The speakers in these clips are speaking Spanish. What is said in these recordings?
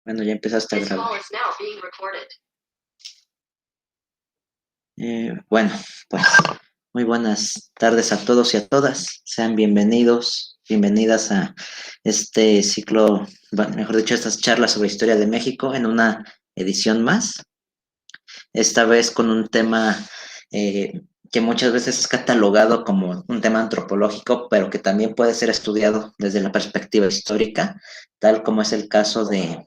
Bueno, ya empezaste a grabar. Bueno, pues muy buenas tardes a todos y a todas. Sean bienvenidos, bienvenidas a este ciclo, bueno, mejor dicho, estas charlas sobre historia de México en una edición más. Esta vez con un tema que muchas veces es catalogado como un tema antropológico, pero que también puede ser estudiado desde la perspectiva histórica, tal como es el caso de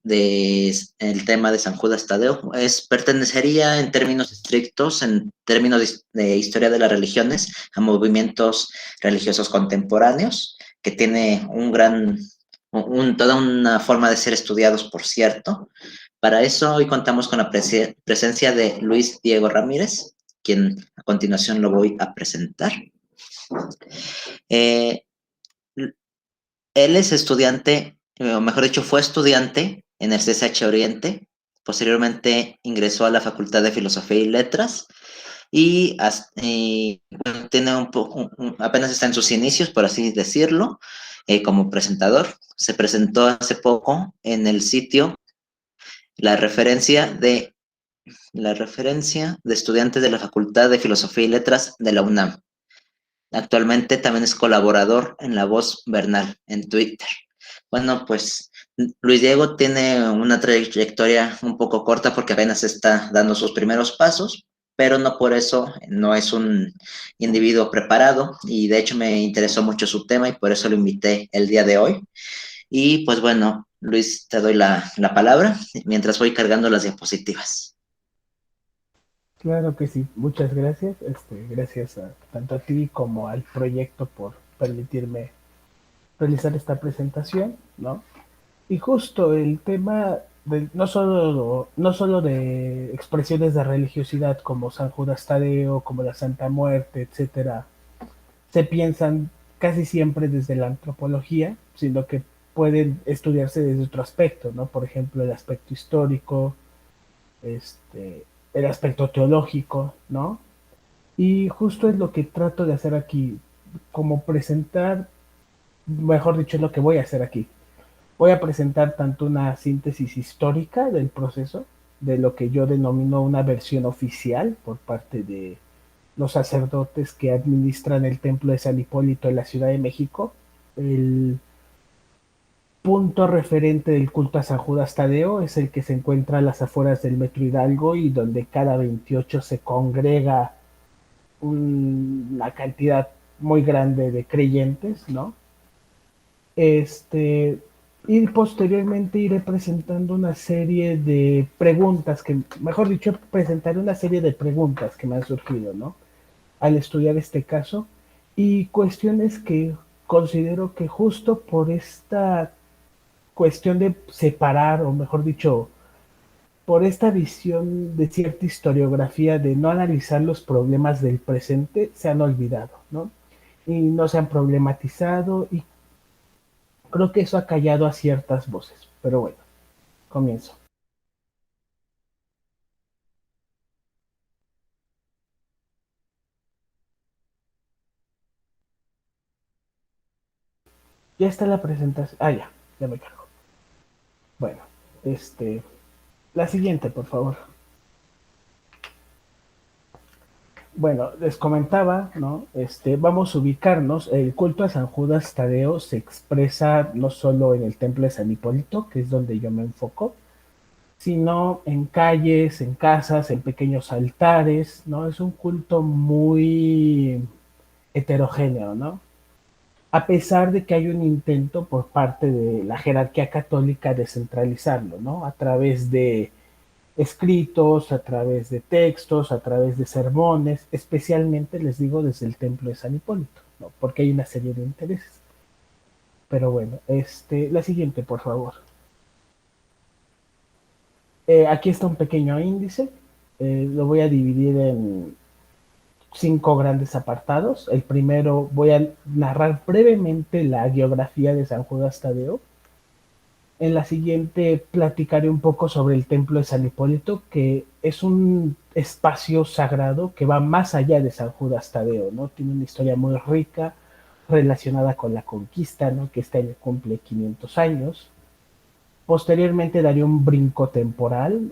el tema de San Judas Tadeo. Pertenecería en términos estrictos, en términos de historia de las religiones, a movimientos religiosos contemporáneos, que tiene toda una forma de ser estudiados, por cierto. Para eso hoy contamos con la presencia de Luis Diego Ramírez, quien a continuación lo voy a presentar. Eh, Él es estudiante, o mejor dicho, fue estudiante en el CCH Oriente. Posteriormente ingresó a la Facultad de Filosofía y Letras y bueno, tiene apenas está en sus inicios, por así decirlo, como presentador. Se presentó hace poco en el sitio la referencia de, la referencia de estudiantes de la Facultad de Filosofía y Letras de la UNAM. Actualmente también es colaborador en La Voz Bernal en Twitter. Bueno, pues Luis Diego tiene una trayectoria un poco corta porque apenas está dando sus primeros pasos, pero no por eso no es un individuo preparado y de hecho me interesó mucho su tema y por eso lo invité el día de hoy. Y pues bueno, Luis, te doy la palabra mientras voy cargando las diapositivas. Claro que sí, muchas gracias. Gracias tanto a ti como al proyecto por permitirme realizar esta presentación, ¿no? Y justo el tema no solo de expresiones de religiosidad como San Judas Tadeo, como la Santa Muerte, etcétera, se piensan casi siempre desde la antropología, sino que pueden estudiarse desde otro aspecto, ¿no? Por ejemplo, el aspecto histórico, el aspecto teológico, ¿no? Y justo es lo que trato de hacer aquí, como presentar, mejor dicho, es lo que voy a hacer aquí. Voy a presentar tanto una síntesis histórica del proceso, de lo que yo denomino una versión oficial por parte de los sacerdotes que administran el templo de San Hipólito en la Ciudad de México, el punto referente del culto a San Judas Tadeo es el que se encuentra a las afueras del Metro Hidalgo y donde cada 28 se congrega una cantidad muy grande de creyentes, ¿no? Este, y posteriormente iré presentando una serie de preguntas que, mejor dicho, presentaré una serie de preguntas que me han surgido, ¿no? Al estudiar este caso y cuestiones que considero que justo por esta cuestión de separar, o mejor dicho, por esta visión de cierta historiografía de no analizar los problemas del presente, se han olvidado, ¿no? Y no se han problematizado y creo que eso ha callado a ciertas voces. Pero bueno, comienzo. Ya está la presentación. Ah, ya me cargo. Bueno, este, la siguiente, por favor. Bueno, les comentaba, ¿no? Vamos a ubicarnos. El culto a San Judas Tadeo se expresa no solo en el templo de San Hipólito, que es donde yo me enfoco, sino en calles, en casas, en pequeños altares, ¿no? Es un culto muy heterogéneo, ¿no? A pesar de que hay un intento por parte de la jerarquía católica de centralizarlo, ¿no? A través de escritos, a través de textos, a través de sermones, especialmente les digo desde el templo de San Hipólito, ¿no? Porque hay una serie de intereses. Pero bueno, la siguiente, por favor. Aquí está un pequeño índice. Lo voy a dividir en 5 grandes apartados. El primero voy a narrar brevemente la geografía de San Judas Tadeo. En la siguiente platicaré un poco sobre el templo de San Hipólito, que es un espacio sagrado que va más allá de San Judas Tadeo, ¿no? Tiene una historia muy rica relacionada con la conquista, ¿no? Que este año cumple 500 años. Posteriormente daría un brinco temporal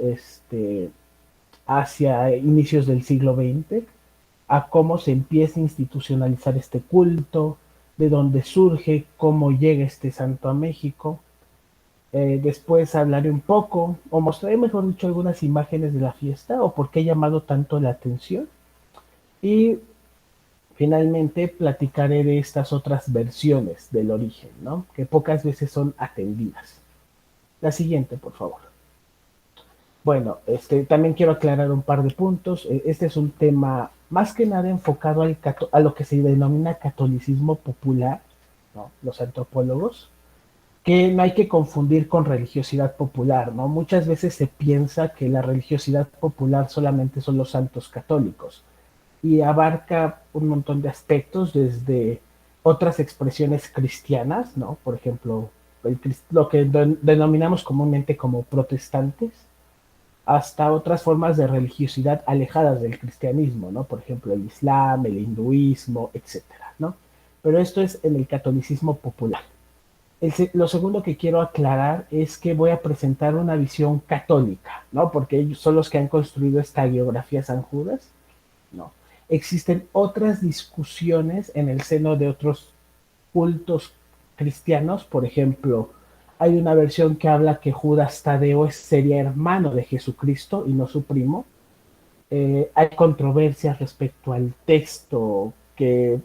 hacia inicios del siglo XX, a cómo se empieza a institucionalizar este culto, de dónde surge, cómo llega este santo a México. Después hablaré un poco, o mostraré, mejor dicho, algunas imágenes de la fiesta, o por qué ha llamado tanto la atención. Y finalmente platicaré de estas otras versiones del origen, ¿no? Que pocas veces son atendidas. La siguiente, por favor. Bueno, también quiero aclarar un par de puntos. Este es un tema más que nada enfocado a lo que se denomina catolicismo popular, ¿no? Los antropólogos, que no hay que confundir con religiosidad popular, ¿no? Muchas veces se piensa que la religiosidad popular solamente son los santos católicos y abarca un montón de aspectos desde otras expresiones cristianas, ¿no? Por ejemplo, lo que denominamos comúnmente como protestantes, hasta otras formas de religiosidad alejadas del cristianismo, ¿no? Por ejemplo, el islam, el hinduismo, etcétera, ¿no? Pero esto es en el catolicismo popular. Lo segundo que quiero aclarar es que voy a presentar una visión católica, ¿no? Porque ellos son los que han construido esta biografía San Judas, ¿no? Existen otras discusiones en el seno de otros cultos cristianos, por ejemplo, hay una versión que habla que Judas Tadeo sería hermano de Jesucristo y no su primo. Hay controversias respecto al texto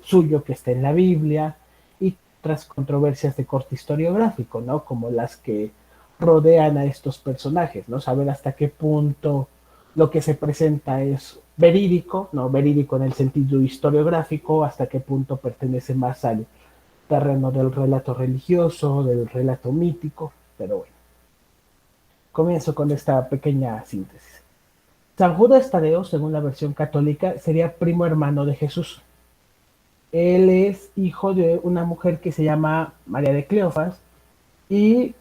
suyo que está en la Biblia y otras controversias de corte historiográfico, ¿no? Como las que rodean a estos personajes, ¿no? Saber hasta qué punto lo que se presenta es verídico, ¿no? Verídico en el sentido historiográfico, hasta qué punto pertenece más al terreno del relato religioso, del relato mítico, pero bueno, comienzo con esta pequeña síntesis. San Judas Tadeo, según la versión católica, sería primo hermano de Jesús. Él es hijo de una mujer que se llama María de Cleofas y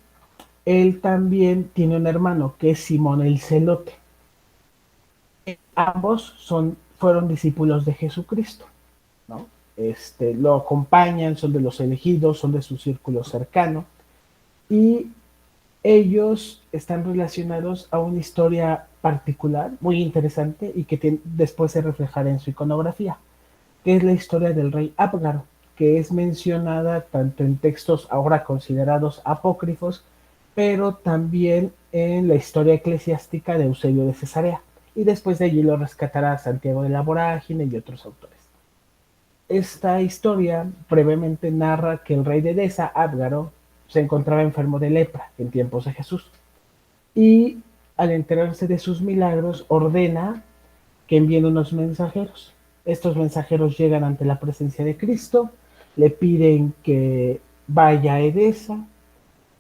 él también tiene un hermano que es Simón el Celote. Ambos fueron discípulos de Jesucristo, ¿no? Lo acompañan, son de los elegidos, son de su círculo cercano y ellos están relacionados a una historia particular, muy interesante y que después se reflejará en su iconografía, que es la historia del rey Abgaro, que es mencionada tanto en textos ahora considerados apócrifos, pero también en la historia eclesiástica de Eusebio de Cesarea, y después de allí lo rescatará Santiago de la Vorágine y otros autores. Esta historia brevemente narra que el rey de Edesa, Abgaro, se encontraba enfermo de lepra en tiempos de Jesús. Y al enterarse de sus milagros, ordena que envíen unos mensajeros. Estos mensajeros llegan ante la presencia de Cristo, le piden que vaya a Edesa,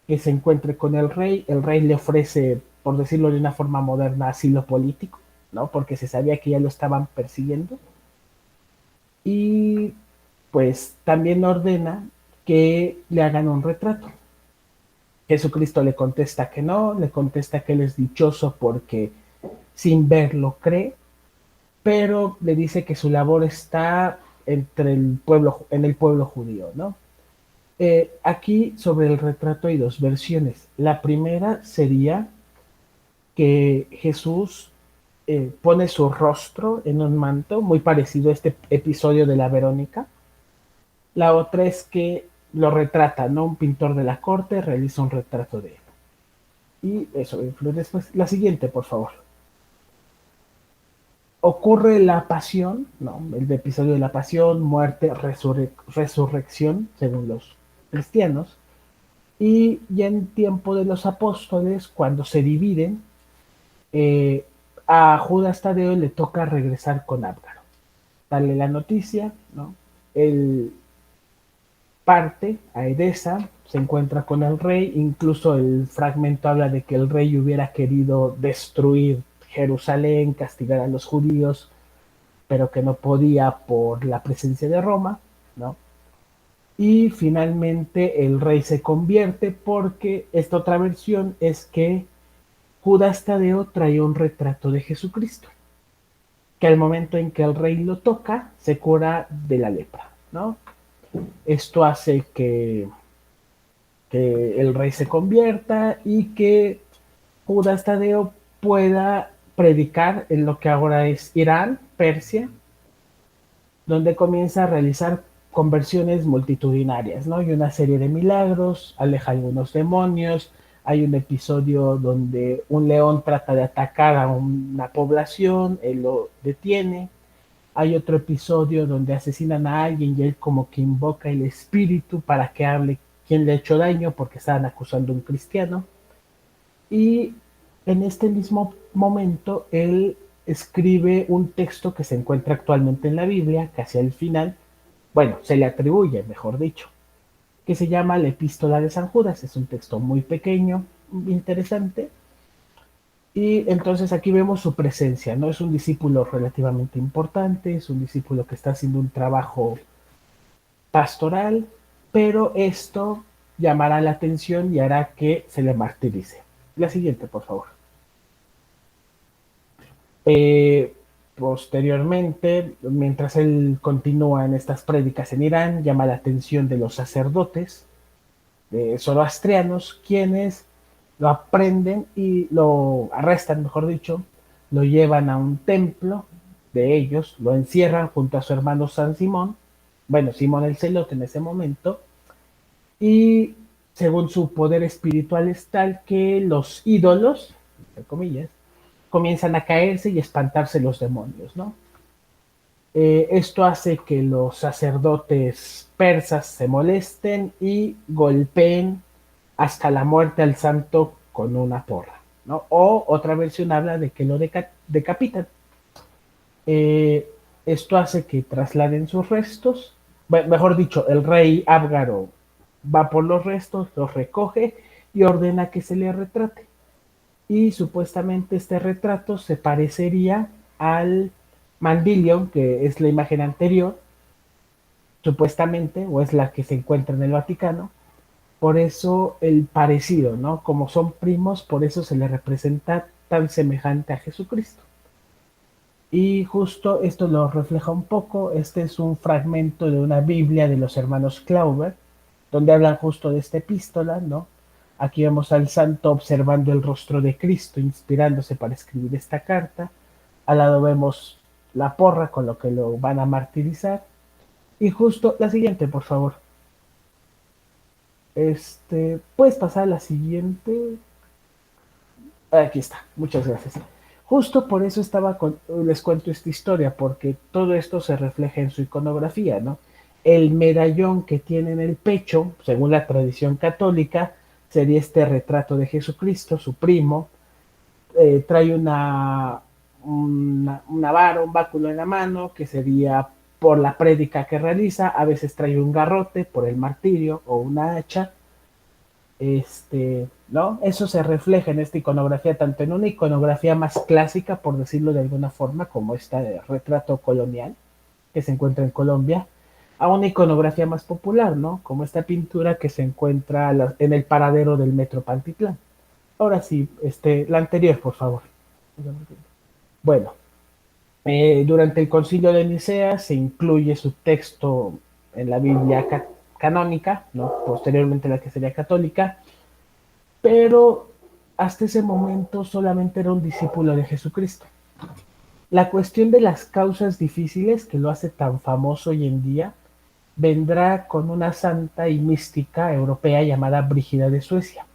que se encuentre con el rey le ofrece, por decirlo de una forma moderna, asilo político, ¿no? Porque se sabía que ya lo estaban persiguiendo. Y pues también ordena que le hagan un retrato. Jesucristo le contesta que no, le contesta que él es dichoso porque sin verlo cree, pero le dice que su labor está en el pueblo judío, ¿no? Aquí sobre el retrato hay dos versiones. La primera sería que Jesús pone su rostro en un manto, muy parecido a este episodio de la Verónica. La otra es que lo retrata, ¿no? Un pintor de la corte realiza un retrato de él. Y eso influye después. La siguiente, por favor. Ocurre la pasión, ¿no? El episodio de la pasión, muerte, resurrección, según los cristianos. Y ya en tiempo de los apóstoles, cuando se dividen, eh, a Judas Tadeo le toca regresar con Abgaro. Darle la noticia, ¿no? Él parte a Edesa, se encuentra con el rey, incluso el fragmento habla de que el rey hubiera querido destruir Jerusalén, castigar a los judíos, pero que no podía por la presencia de Roma, ¿no? Y finalmente el rey se convierte porque esta otra versión es que Judas Tadeo traía un retrato de Jesucristo, que al momento en que el rey lo toca, se cura de la lepra, ¿no? Esto hace que que el rey se convierta y que Judas Tadeo pueda predicar en lo que ahora es Irán, Persia, donde comienza a realizar conversiones multitudinarias, ¿no? Y una serie de milagros, aleja algunos demonios, hay un episodio donde un león trata de atacar a una población, él lo detiene, hay otro episodio donde asesinan a alguien y él como que invoca el espíritu para que hable quién le ha hecho daño porque estaban acusando a un cristiano. Y en este mismo momento él escribe un texto que se encuentra actualmente en la Biblia, casi al final, bueno, se le atribuye, mejor dicho, que se llama la Epístola de San Judas. Es un texto muy pequeño, interesante, y entonces aquí vemos su presencia, ¿no? Es un discípulo relativamente importante, es un discípulo que está haciendo un trabajo pastoral, pero esto llamará la atención y hará que se le martirice. La siguiente, por favor. Eh, Posteriormente, mientras él continúa en estas prédicas en Irán, llama la atención de los sacerdotes zoroastrianos, quienes lo aprenden y lo arrestan, mejor dicho, lo llevan a un templo de ellos, lo encierran junto a su hermano San Simón, bueno, Simón el Celote en ese momento, y según su poder espiritual es tal que los ídolos, entre comillas, comienzan a caerse y espantarse los demonios, ¿no? Esto hace que los sacerdotes persas se molesten y golpeen hasta la muerte al santo con una porra, ¿no? O otra versión habla de que lo decapitan. Eh, Esto hace que trasladen sus restos, mejor dicho, el rey Abgaro va por los restos, los recoge y ordena que se le retrate. Y supuestamente este retrato se parecería al Mandilion, que es la imagen anterior, supuestamente, o es la que se encuentra en el Vaticano. Por eso el parecido, ¿no? Como son primos, por eso se le representa tan semejante a Jesucristo. Y justo esto lo refleja un poco. Este es un fragmento de una Biblia de los hermanos Clauber, donde hablan justo de esta epístola, ¿no? Aquí vemos al santo observando el rostro de Cristo, inspirándose para escribir esta carta. Al lado vemos la porra con lo que lo van a martirizar. Y justo la siguiente, por favor. Puedes pasar a la siguiente. Aquí está, muchas gracias. Justo por eso les cuento esta historia, porque todo esto se refleja en su iconografía, ¿no? El medallón que tiene en el pecho, según la tradición católica, sería este retrato de Jesucristo, su primo. Trae una vara, un báculo en la mano, que sería por la prédica que realiza. A veces trae un garrote por el martirio o una hacha. ¿No? Eso se refleja en esta iconografía, tanto en una iconografía más clásica, por decirlo de alguna forma, como este retrato colonial que se encuentra en Colombia, a una iconografía más popular, ¿no? Como esta pintura que se encuentra en el paradero del Metro Pantitlán. Ahora sí, la anterior, por favor. Bueno, durante el concilio de Nicea se incluye su texto en la Biblia canónica, ¿no? Posteriormente la que sería católica, pero hasta ese momento solamente era un discípulo de Jesucristo. La cuestión de las causas difíciles que lo hace tan famoso hoy en día vendrá con una santa y mística europea llamada Brígida de Suecia,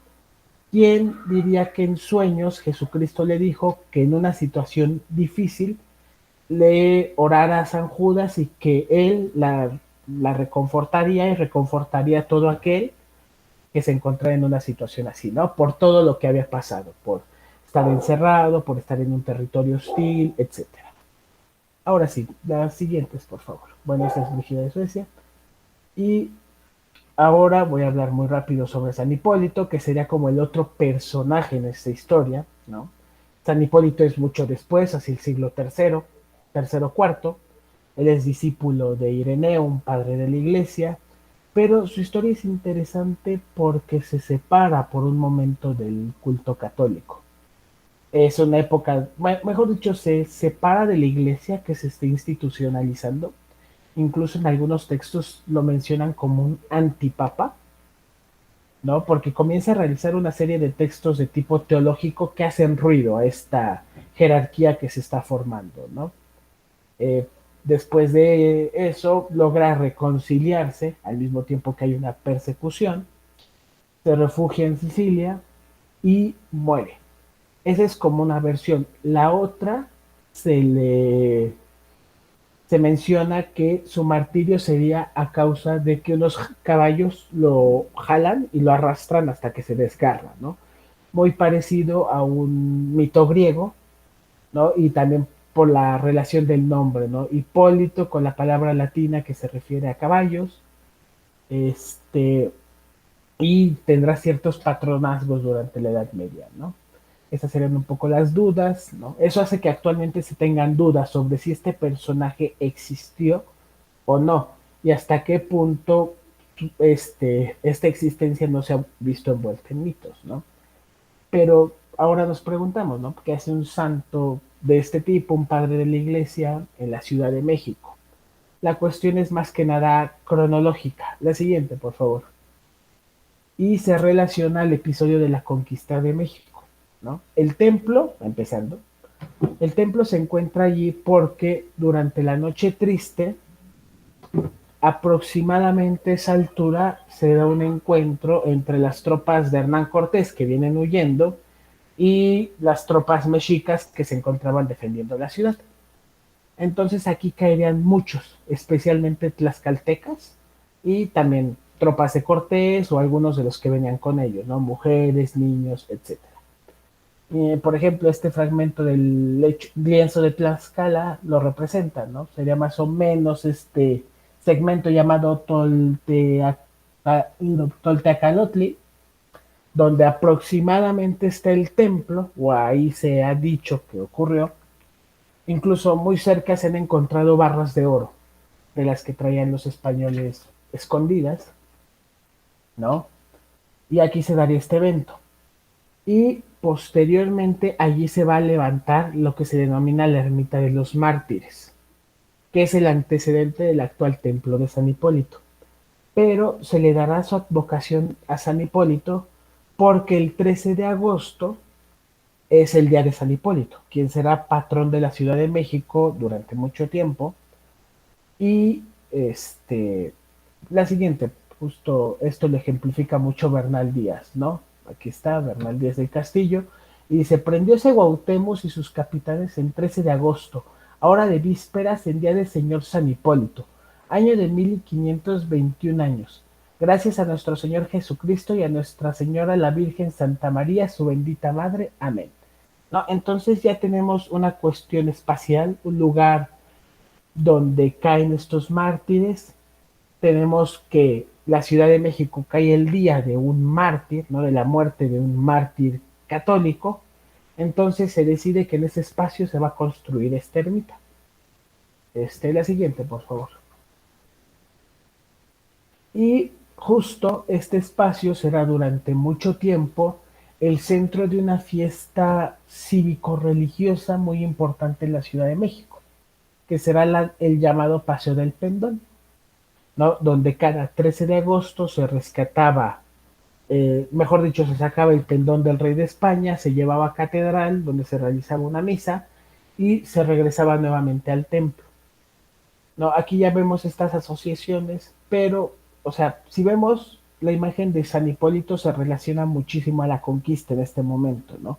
quien diría que en sueños Jesucristo le dijo que en una situación difícil le orara a San Judas y que él la reconfortaría y reconfortaría a todo aquel que se encontrara en una situación así, ¿no? Por todo lo que había pasado, por estar encerrado, por estar en un territorio hostil, etcétera. Ahora sí, las siguientes, por favor. Bueno, esta es Brígida de Suecia. Y ahora voy a hablar muy rápido sobre San Hipólito, que sería como el otro personaje en esta historia, ¿no? San Hipólito es mucho después, hacia el siglo III, tercero, cuarto. Él es discípulo de Ireneo, un padre de la iglesia, pero su historia es interesante porque se separa por un momento del culto católico. Es una época, mejor dicho, se separa de la iglesia que se está institucionalizando. Incluso en algunos textos lo mencionan como un antipapa. ¿no? Porque comienza a realizar una serie de textos de tipo teológico que hacen ruido a esta jerarquía que se está formando, ¿no? Eh, Después de eso logra reconciliarse al mismo tiempo que hay una persecución, se refugia en Sicilia y muere. Esa es como una versión. La otra se le se menciona que su martirio sería a causa de que unos caballos lo jalan y lo arrastran hasta que se desgarra, ¿no? Muy parecido a un mito griego, ¿no? Y también por la relación del nombre, ¿no? Hipólito con la palabra latina que se refiere a caballos, este, y tendrá ciertos patronazgos durante la Edad Media, ¿no? Esas serían un poco las dudas, ¿no? Eso hace que actualmente se tengan dudas sobre si este personaje existió o no, y hasta qué punto esta existencia no se ha visto envuelta en mitos, ¿no? Pero ahora nos preguntamos, ¿no? ¿Qué hace un santo de este tipo, un padre de la iglesia, en la Ciudad de México? La cuestión es más que nada cronológica. La siguiente, por favor. Y se relaciona al episodio de la conquista de México, ¿no? El templo, empezando, el templo se encuentra allí porque durante la noche triste, aproximadamente a esa altura, se da un encuentro entre las tropas de Hernán Cortés que vienen huyendo y las tropas mexicas que se encontraban defendiendo la ciudad. Entonces aquí caerían muchos, especialmente tlaxcaltecas y también tropas de Cortés o algunos de los que venían con ellos, ¿no? Mujeres, niños, etcétera. Por ejemplo, este fragmento del lienzo de Tlaxcala lo representa, ¿no? Sería más o menos este segmento llamado Tolteacalotli, donde aproximadamente está el templo, o ahí se ha dicho que ocurrió. Incluso muy cerca se han encontrado barras de oro, de las que traían los españoles escondidas, ¿no? Y aquí se daría este evento. Y posteriormente allí se va a levantar lo que se denomina la ermita de los mártires, que es el antecedente del actual templo de San Hipólito. Pero se le dará su advocación a San Hipólito porque el 13 de agosto es el día de San Hipólito, quien será patrón de la Ciudad de México durante mucho tiempo. Y la siguiente, justo esto lo ejemplifica mucho Bernal Díaz, ¿no? Aquí está Bernal Díaz del Castillo. Y dice, prendióse Guautemus y sus capitanes el 13 de agosto, a hora de vísperas, en día del señor San Hipólito, año de 1521 años. Gracias a nuestro Señor Jesucristo y a Nuestra Señora la Virgen Santa María, su bendita Madre. Amén. ¿No? Entonces ya tenemos una cuestión espacial, un lugar donde caen estos mártires. Tenemos que la Ciudad de México cae el día de un mártir, ¿no? De la muerte de un mártir católico. Entonces se decide que en ese espacio se va a construir esta ermita. La siguiente, por favor. Y justo este espacio será durante mucho tiempo el centro de una fiesta cívico-religiosa muy importante en la Ciudad de México, que será el llamado Paseo del Pendón, ¿no? Donde cada 13 de agosto se rescataba, mejor dicho, se sacaba el pendón del rey de España, se llevaba a catedral, donde se realizaba una misa, y se regresaba nuevamente al templo. No, aquí ya vemos estas asociaciones, pero, o sea, si vemos la imagen de San Hipólito se relaciona muchísimo a la conquista en este momento, ¿no?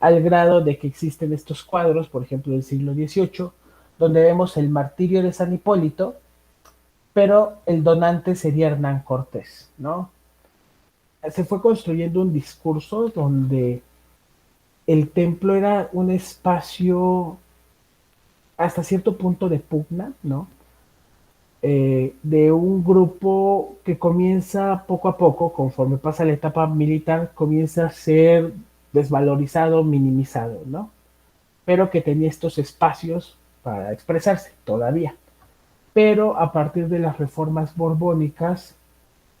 Al grado de que existen estos cuadros, por ejemplo, del siglo XVIII, donde vemos el martirio de San Hipólito, pero el donante sería Hernán Cortés, ¿no? Se fue construyendo un discurso donde el templo era un espacio hasta cierto punto de pugna, ¿no? De un grupo que comienza poco a poco, conforme pasa la etapa militar, comienza a ser desvalorizado, minimizado, ¿no? Pero que tenía estos espacios para expresarse todavía. Pero a partir de las reformas borbónicas,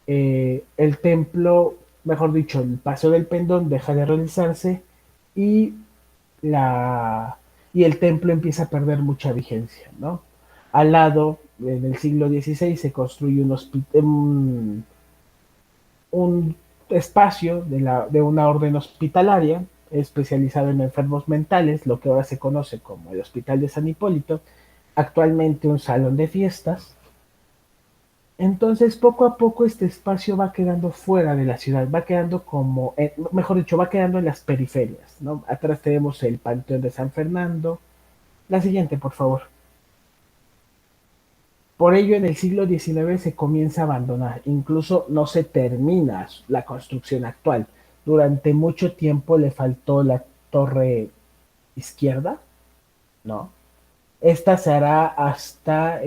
el templo, mejor dicho, el Paseo del Pendón deja de realizarse y, la, y el templo empieza a perder mucha vigencia, ¿no? Al lado, en el siglo XVI, se construye un espacio de una orden hospitalaria especializado en enfermos mentales, lo que ahora se conoce como el Hospital de San Hipólito, actualmente un salón de fiestas. Entonces, poco a poco este espacio va quedando fuera de la ciudad, va quedando como, mejor dicho, va quedando en las periferias, ¿no? Atrás tenemos el Panteón de San Fernando. La siguiente, por favor. Por ello, en el siglo XIX se comienza a abandonar, incluso no se termina la construcción actual. Durante mucho tiempo le faltó la torre izquierda, ¿no? Esta se hará hasta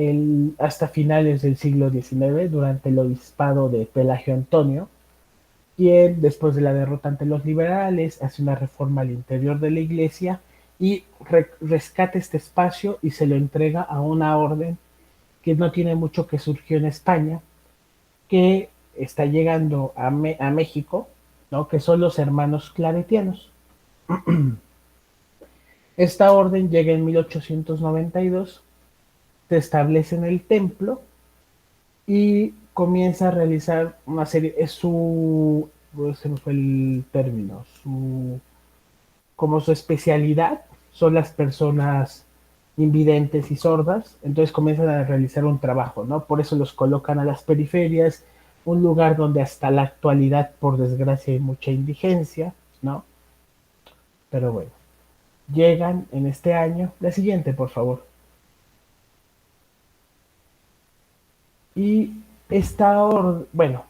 finales del siglo XIX, durante el obispado de Pelagio Antonio, quien, después de la derrota ante los liberales, hace una reforma al interior de la iglesia y rescata este espacio y se lo entrega a una orden que no tiene mucho, que surgió en España, que está llegando a México, ¿no? Que son los hermanos claretianos. Esta orden llega en 1892, se establece en el templo y comienza a realizar una serie, se me fue el término, como su especialidad son las personas invidentes y sordas, entonces comienzan a realizar un trabajo, ¿no? Por eso los colocan a las periferias, un lugar donde hasta la actualidad, por desgracia, hay mucha indigencia, ¿no? Pero bueno, llegan en este año. La siguiente, por favor. Y bueno,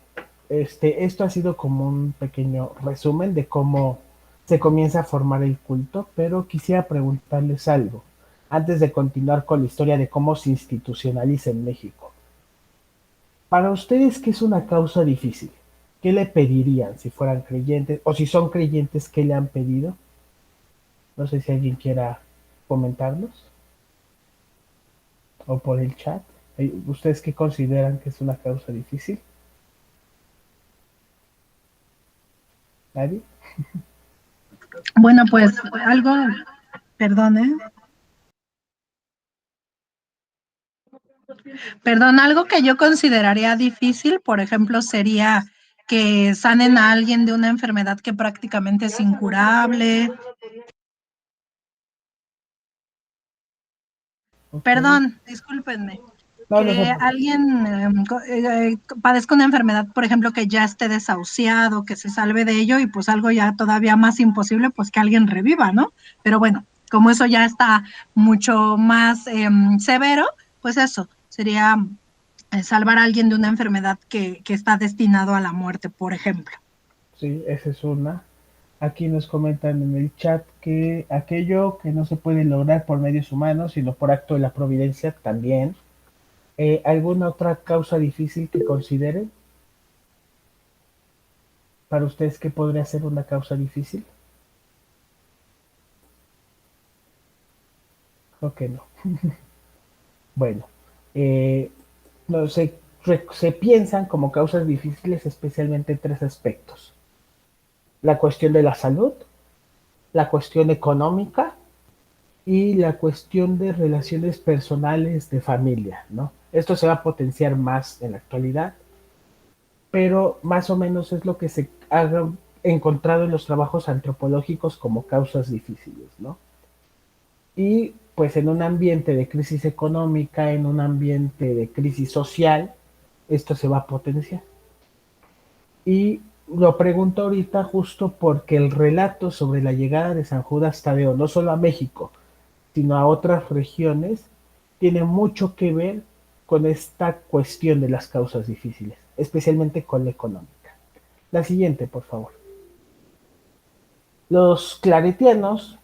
esto ha sido como un pequeño resumen de cómo se comienza a formar el culto, pero quisiera preguntarles algo antes de continuar con la historia de cómo se institucionaliza en México. Para ustedes, ¿qué es una causa difícil? ¿Qué le pedirían si fueran creyentes? O si son creyentes, ¿qué le han pedido? No sé si alguien quiera comentarnos o por el chat. ¿Ustedes qué consideran que es una causa difícil? ¿Nadie? Bueno, pues algo, perdón, perdón, algo que yo consideraría difícil, por ejemplo, sería que sanen a alguien de una enfermedad que prácticamente es incurable. Okay. Perdón, discúlpenme. No, no Que alguien padezca una enfermedad, por ejemplo, que ya esté desahuciado, que se salve de ello y pues algo ya todavía más imposible, pues que alguien reviva, ¿no? Pero bueno, como eso ya está mucho más severo, pues eso sería salvar a alguien de una enfermedad que está destinado a la muerte, por ejemplo. Sí, esa es una. Aquí nos comentan en el chat que aquello que no se puede lograr por medios humanos, sino por acto de la providencia también. ¿Alguna otra causa difícil que consideren? ¿Para ustedes qué podría ser una causa difícil? ¿O que no? Bueno, no, se piensan como causas difíciles especialmente en tres aspectos. La cuestión de la salud, la cuestión económica y la cuestión de relaciones personales de familia, ¿no? Esto se va a potenciar más en la actualidad, pero más o menos es lo que se ha encontrado en los trabajos antropológicos como causas difíciles, ¿no? Y pues en un ambiente de crisis económica, en un ambiente de crisis social, esto se va a potenciar. Y lo pregunto ahorita justo porque el relato sobre la llegada de San Judas Tadeo, no solo a México, sino a otras regiones, tiene mucho que ver con esta cuestión de las causas difíciles, especialmente con la económica. La siguiente, por favor. Los claretianos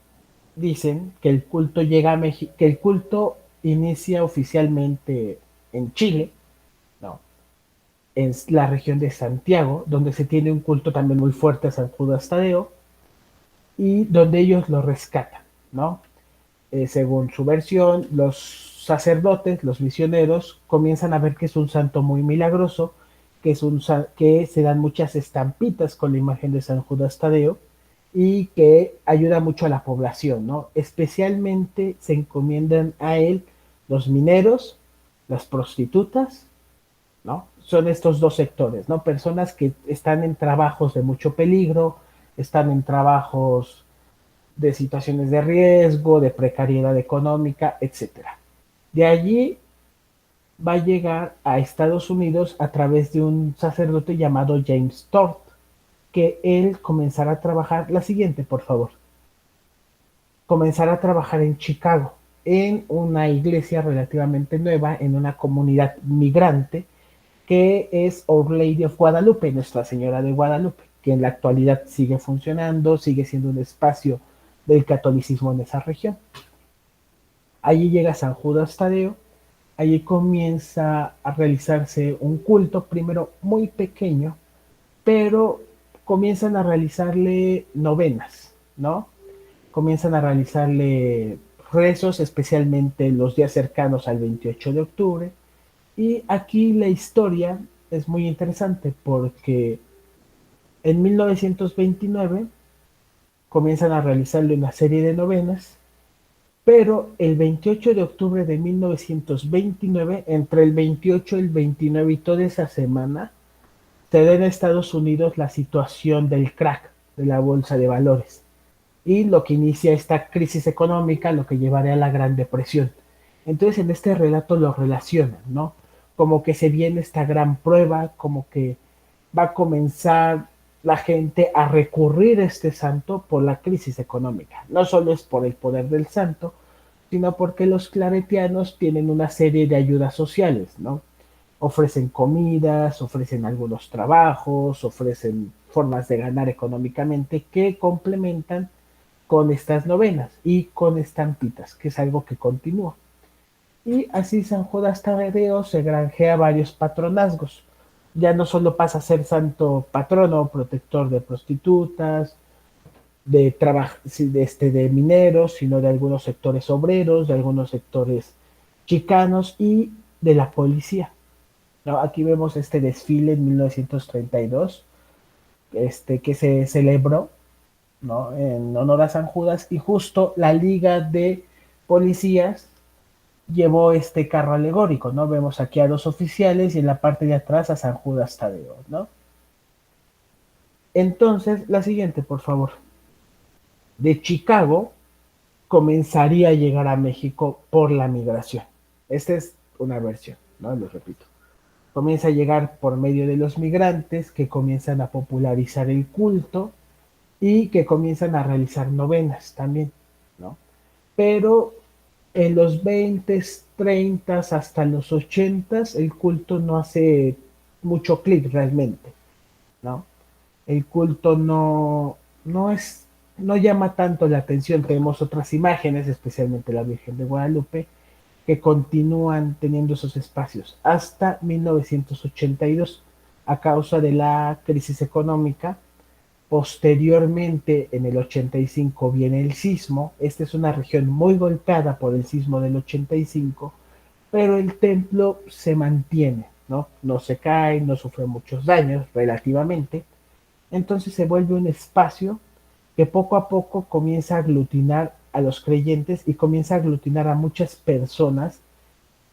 dicen que el culto llega a México, que el culto inicia oficialmente en Chile, no, en la región de Santiago, donde se tiene un culto también muy fuerte a San Judas Tadeo, y donde ellos lo rescatan, ¿no? Según su versión, los sacerdotes, los misioneros, comienzan a ver que es un santo muy milagroso, que se dan muchas estampitas con la imagen de San Judas Tadeo y que ayuda mucho a la población, ¿no? Especialmente se encomiendan a él los mineros, las prostitutas, ¿no? son estos dos sectores, ¿no? Personas que están en trabajos de mucho peligro, están en trabajos de situaciones de riesgo, de precariedad económica, etcétera. De allí va a llegar a Estados Unidos a través de un sacerdote llamado James Todd, que él comenzará a trabajar, la siguiente, por favor, comenzará a trabajar en Chicago, en una iglesia relativamente nueva, en una comunidad migrante, que es Our Lady of Guadalupe, Nuestra Señora de Guadalupe, que en la actualidad sigue funcionando, sigue siendo un espacio del catolicismo en esa región. Allí llega San Judas Tadeo, allí comienza a realizarse un culto, primero muy pequeño, pero comienzan a realizarle novenas, ¿no? Comienzan a realizarle rezos, especialmente los días cercanos al 28 de octubre. Y aquí la historia es muy interesante porque en 1929 comienzan a realizarle una serie de novenas, pero el 28 de octubre de 1929, entre el 28 y el 29 y toda esa semana, se da en Estados Unidos la situación del crack de la bolsa de valores y lo que inicia esta crisis económica, lo que llevaría a la Gran Depresión. Entonces en este relato lo relacionan, ¿no? Como que se viene esta gran prueba, como que va a comenzar la gente a recurrir a este santo por la crisis económica. No solo es por el poder del santo, sino porque los claretianos tienen una serie de ayudas sociales, ¿no? Ofrecen comidas, ofrecen algunos trabajos, ofrecen formas de ganar económicamente que complementan con estas novenas y con estampitas, que es algo que continúa. Y así San Judas Tadeo se granjea varios patronazgos. Ya no solo pasa a ser santo patrono, protector de prostitutas, de mineros, sino de algunos sectores obreros, de algunos sectores chicanos y de la policía. ¿No? Aquí vemos este desfile en 1932, que se celebró, ¿no? En honor a San Judas, y justo la Liga de Policías llevó este carro alegórico, ¿no? Vemos aquí a los oficiales y en la parte de atrás a San Judas Tadeo, ¿no? Entonces, la siguiente, por favor. De Chicago comenzaría a llegar a México por la migración. Esta es una versión, ¿no? Lo repito. Comienza a llegar por medio de los migrantes que comienzan a popularizar el culto y que comienzan a realizar novenas también, ¿no? Pero en los 20, 30 hasta los 80 el culto no hace mucho clic realmente, ¿no? El culto no llama tanto la atención. Tenemos otras imágenes, especialmente la Virgen de Guadalupe, que continúan teniendo esos espacios hasta 1982 a causa de la crisis económica. Posteriormente, en el 85 viene el sismo. Esta es una región muy golpeada por el sismo del 85, pero el templo se mantiene, ¿no? No se cae, no sufre muchos daños relativamente. Entonces se vuelve un espacio que poco a poco comienza a aglutinar a los creyentes y comienza a aglutinar a muchas personas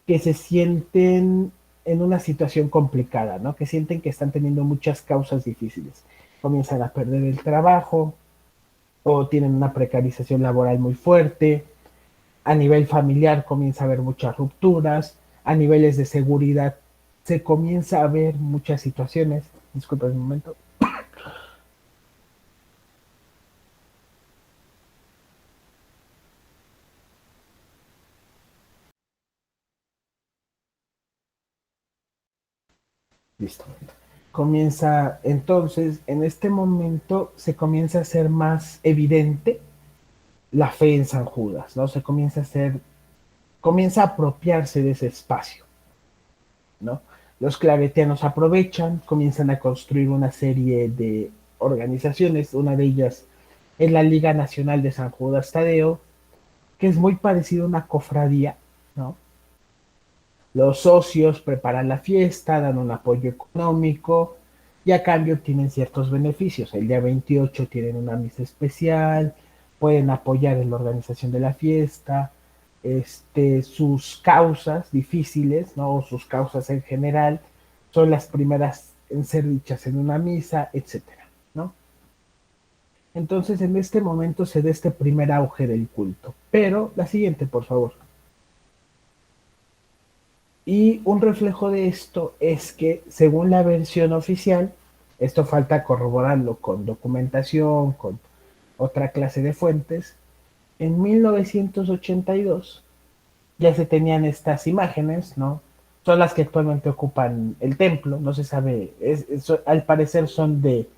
que se sienten en una situación complicada, ¿no? Que sienten que están teniendo muchas causas difíciles. Comienzan a perder el trabajo o tienen una precarización laboral muy fuerte. A nivel familiar comienza a haber muchas rupturas. A niveles de seguridad se comienza a ver muchas situaciones. Disculpen un momento. Listo. Comienza entonces, en este momento se comienza a hacer más evidente la fe en San Judas, ¿no? Se comienza a hacer, comienza a apropiarse de ese espacio, ¿no? Los claretianos aprovechan, comienzan a construir una serie de organizaciones, una de ellas es la Liga Nacional de San Judas Tadeo, que es muy parecido a una cofradía, ¿no? Los socios preparan la fiesta, dan un apoyo económico y a cambio obtienen ciertos beneficios. El día 28 tienen una misa especial, pueden apoyar en la organización de la fiesta, sus causas difíciles, ¿no? O sus causas en general, son las primeras en ser dichas en una misa, etcétera, ¿no? Entonces, en este momento se da este primer auge del culto. Pero, la siguiente, por favor. Y un reflejo de esto es que, según la versión oficial, esto falta corroborarlo con documentación, con otra clase de fuentes, en 1982 ya se tenían estas imágenes, ¿no? Son las que actualmente ocupan el templo, no se sabe, al parecer son de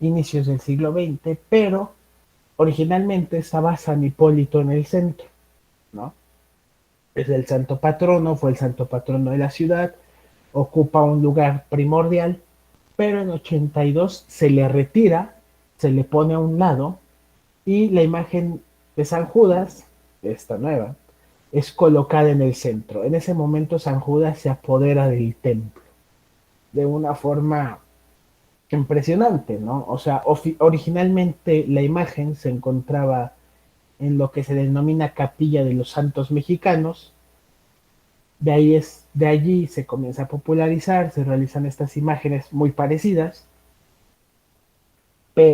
inicios del siglo XX, pero originalmente estaba San Hipólito en el centro, ¿no? Es el santo patrono, fue el santo patrono de la ciudad, ocupa un lugar primordial, pero en 82 se le retira, se le pone a un lado y la imagen de San Judas, esta nueva, es colocada en el centro. En ese momento San Judas se apodera del templo de una forma impresionante, ¿no? O sea, originalmente la imagen se encontraba en lo que se denomina Capilla de los Santos Mexicanos. De allí se comienza a popularizar, se realizan estas imágenes muy parecidas.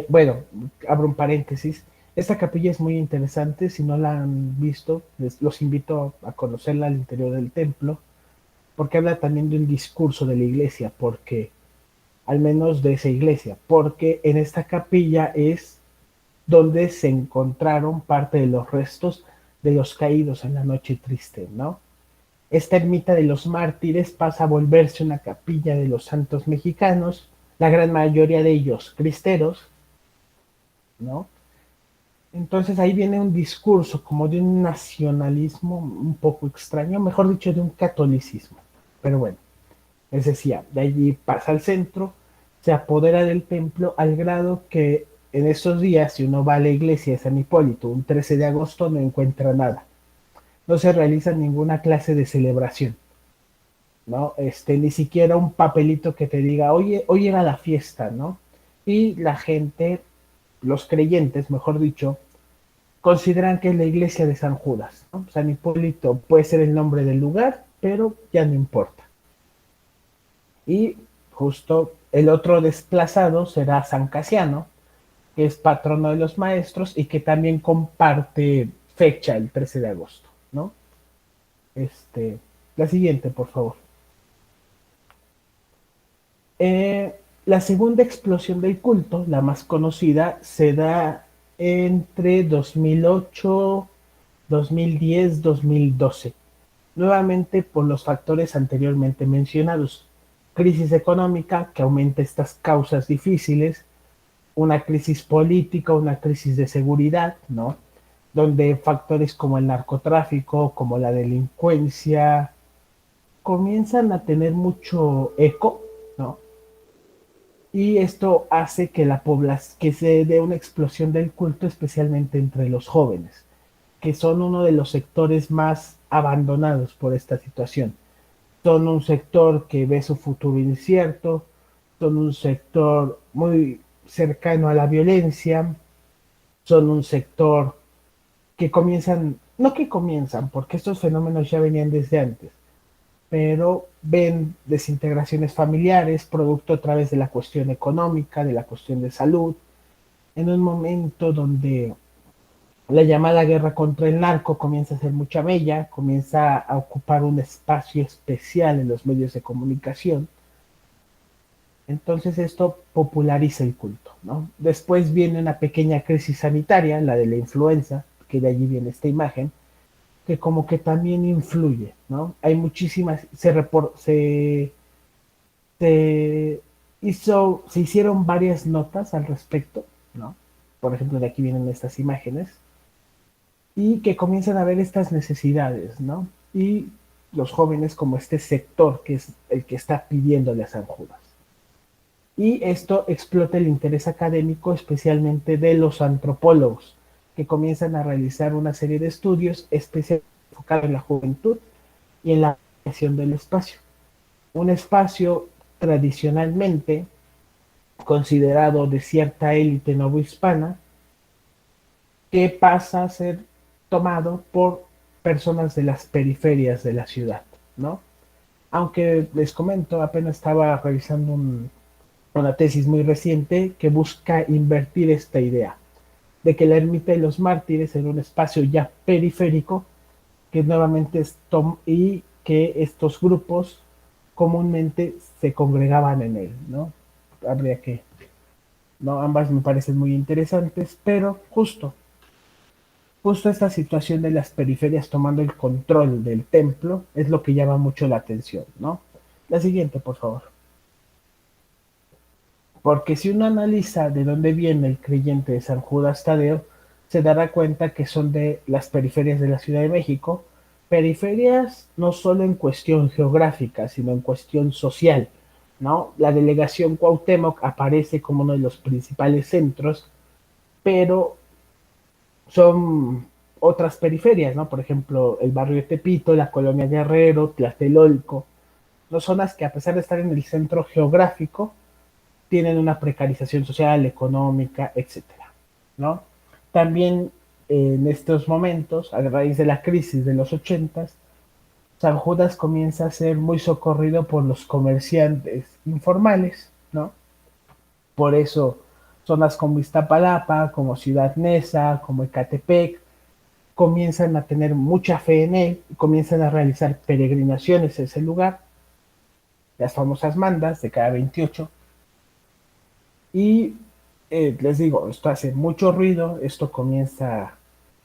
Bueno, abro un paréntesis. Esta capilla es muy interesante, si no la han visto, los invito a conocerla al interior del templo, porque habla también de un discurso de la iglesia, porque, al menos de esa iglesia, porque en esta capilla es donde se encontraron parte de los restos de los caídos en la noche triste, ¿no? Esta ermita de los mártires pasa a volverse una capilla de los santos mexicanos, la gran mayoría de ellos cristeros, ¿no? Entonces ahí viene un discurso como de un nacionalismo un poco extraño, mejor dicho, de un catolicismo. Pero bueno, les decía, de allí pasa al centro, se apodera del templo al grado que en esos días, si uno va a la iglesia de San Hipólito un 13 de agosto, no encuentra nada. No se realiza ninguna clase de celebración, ¿no? Ni siquiera un papelito que te diga, oye, hoy era la fiesta, ¿no? Y la gente, los creyentes, mejor dicho, consideran que es la iglesia de San Judas, ¿no? San Hipólito puede ser el nombre del lugar, pero ya no importa. Y justo el otro desplazado será San Casiano, que es patrono de los maestros y que también comparte fecha, el 13 de agosto, ¿no? La siguiente, por favor. La segunda explosión del culto, la más conocida, se da entre 2008, 2010, 2012, nuevamente por los factores anteriormente mencionados. Crisis económica que aumenta estas causas difíciles, una crisis política, una crisis de seguridad, ¿no? Donde factores como el narcotráfico, como la delincuencia, comienzan a tener mucho eco, ¿no? Y esto hace que que se dé una explosión del culto, especialmente entre los jóvenes, que son uno de los sectores más abandonados por esta situación. Son un sector que ve su futuro incierto, son un sector muy cercano a la violencia, son un sector que comienzan, no que comienzan, porque estos fenómenos ya venían desde antes, pero ven desintegraciones familiares, producto a través de la cuestión económica, de la cuestión de salud, en un momento donde la llamada guerra contra el narco comienza a ser mucha mella, comienza a ocupar un espacio especial en los medios de comunicación. Entonces esto populariza el culto, ¿no? Después viene una pequeña crisis sanitaria, la de la influenza, que de allí viene esta imagen, que como que también influye, ¿no? Hay muchísimas, se hicieron varias notas al respecto, ¿no? Por ejemplo, de aquí vienen estas imágenes, y que comienzan a ver estas necesidades, ¿no? Y los jóvenes como este sector que es el que está pidiéndole a San Judas. Y esto explota el interés académico, especialmente de los antropólogos, que comienzan a realizar una serie de estudios especialmente enfocados en la juventud y en la creación del espacio. Un espacio tradicionalmente considerado de cierta élite novohispana, que pasa a ser tomado por personas de las periferias de la ciudad, ¿no? Aunque les comento, apenas estaba revisando una tesis muy reciente que busca invertir esta idea de que la ermita de los mártires era un espacio ya periférico que nuevamente y que estos grupos comúnmente se congregaban en él, ¿no? Habría que, ¿no? Ambas me parecen muy interesantes, pero justo esta situación de las periferias tomando el control del templo es lo que llama mucho la atención, ¿no? La siguiente, por favor. Porque si uno analiza de dónde viene el creyente de San Judas Tadeo, se dará cuenta que son de las periferias de la Ciudad de México, periferias no solo en cuestión geográfica, sino en cuestión social, ¿no? La delegación Cuauhtémoc aparece como uno de los principales centros, pero son otras periferias, ¿no? Por ejemplo, el barrio de Tepito, la colonia Guerrero, Tlatelolco, no zonas que a pesar de estar en el centro geográfico, tienen una precarización social, económica, etcétera, ¿no? También en estos momentos, a raíz de la crisis de los 80, San Judas comienza a ser muy socorrido por los comerciantes informales, ¿no? Por eso zonas como Iztapalapa, como Ciudad Neza, como Ecatepec, comienzan a tener mucha fe en él, comienzan a realizar peregrinaciones a ese lugar, las famosas mandas de cada 28, y les digo, esto hace mucho ruido, esto comienza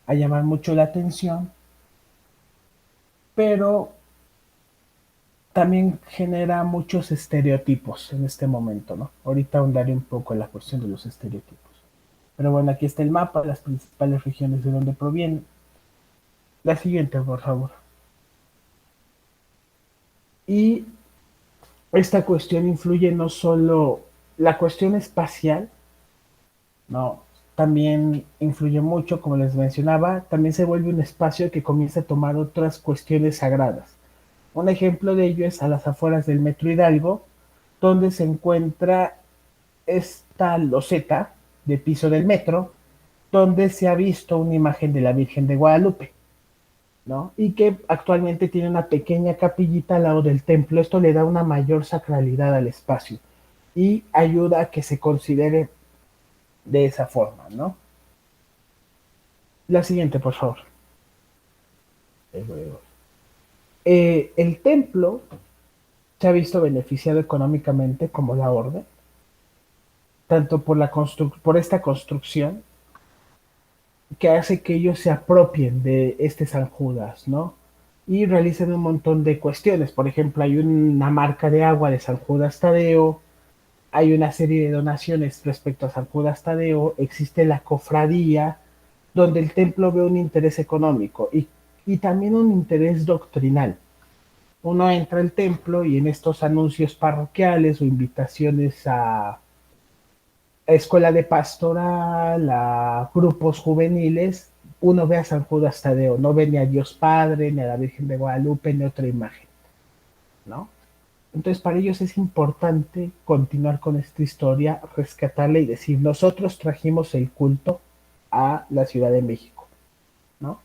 a llamar mucho la atención, pero también genera muchos estereotipos en este momento, ¿no? Ahorita ahondaré un poco en la cuestión de los estereotipos. Pero bueno, aquí está el mapa, las principales regiones de donde provienen. La siguiente, por favor. Y esta cuestión influye no solo la cuestión espacial, no, también influye mucho, como les mencionaba, también se vuelve un espacio que comienza a tomar otras cuestiones sagradas. Un ejemplo de ello es a las afueras del Metro Hidalgo, donde se encuentra esta loseta de piso del metro, donde se ha visto una imagen de la Virgen de Guadalupe, ¿no? Y que actualmente tiene una pequeña capillita al lado del templo. Esto le da una mayor sacralidad al espacio y ayuda a que se considere de esa forma, ¿no? La siguiente, por favor. El templo se ha visto beneficiado económicamente como la orden, tanto por esta construcción que hace que ellos se apropien de este San Judas, ¿no? Y realizan un montón de cuestiones. Por ejemplo, hay una marca de agua de San Judas Tadeo, hay una serie de donaciones respecto a San Judas Tadeo, existe la cofradía, donde el templo ve un interés económico y también un interés doctrinal. Uno entra al templo y en estos anuncios parroquiales o invitaciones a escuela de pastoral, a grupos juveniles, uno ve a San Judas Tadeo, no ve ni a Dios Padre, ni a la Virgen de Guadalupe, ni otra imagen, ¿no? Entonces para ellos es importante continuar con esta historia, rescatarla y decir, nosotros trajimos el culto a la Ciudad de México, ¿no?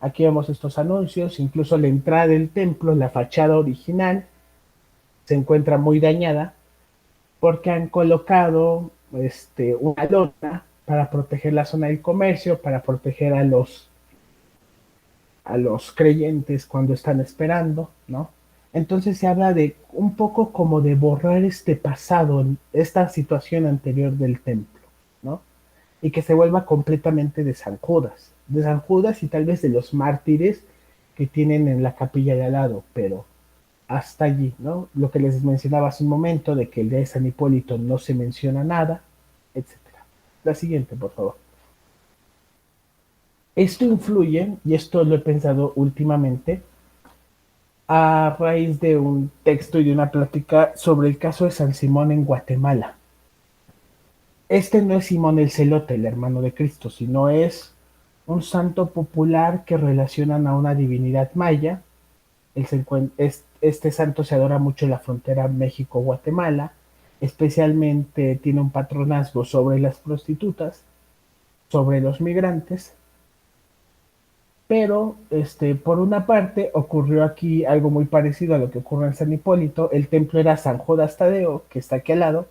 Aquí vemos estos anuncios, incluso la entrada del templo, la fachada original, se encuentra muy dañada porque han colocado una lona para proteger la zona del comercio, para proteger a los creyentes cuando están esperando, ¿no? Entonces se habla de un poco como de borrar este pasado, esta situación anterior del templo, ¿no? Y que se vuelva completamente de San Judas y tal vez de los mártires que tienen en la capilla de al lado, pero hasta allí, ¿no? Lo que les mencionaba hace un momento de que el de San Hipólito no se menciona nada, etcétera. La siguiente, por favor. Esto influye, y esto lo he pensado últimamente, a raíz de un texto y de una plática sobre el caso de San Simón en Guatemala. Este no es Simón el Celote, el hermano de Cristo, sino es un santo popular que relacionan a una divinidad maya. Este santo se adora mucho en la frontera México-Guatemala, especialmente tiene un patronazgo sobre las prostitutas, sobre los migrantes, Pero, por una parte, ocurrió aquí algo muy parecido a lo que ocurre en San Hipólito. El templo era San Judas Tadeo, que está aquí al lado.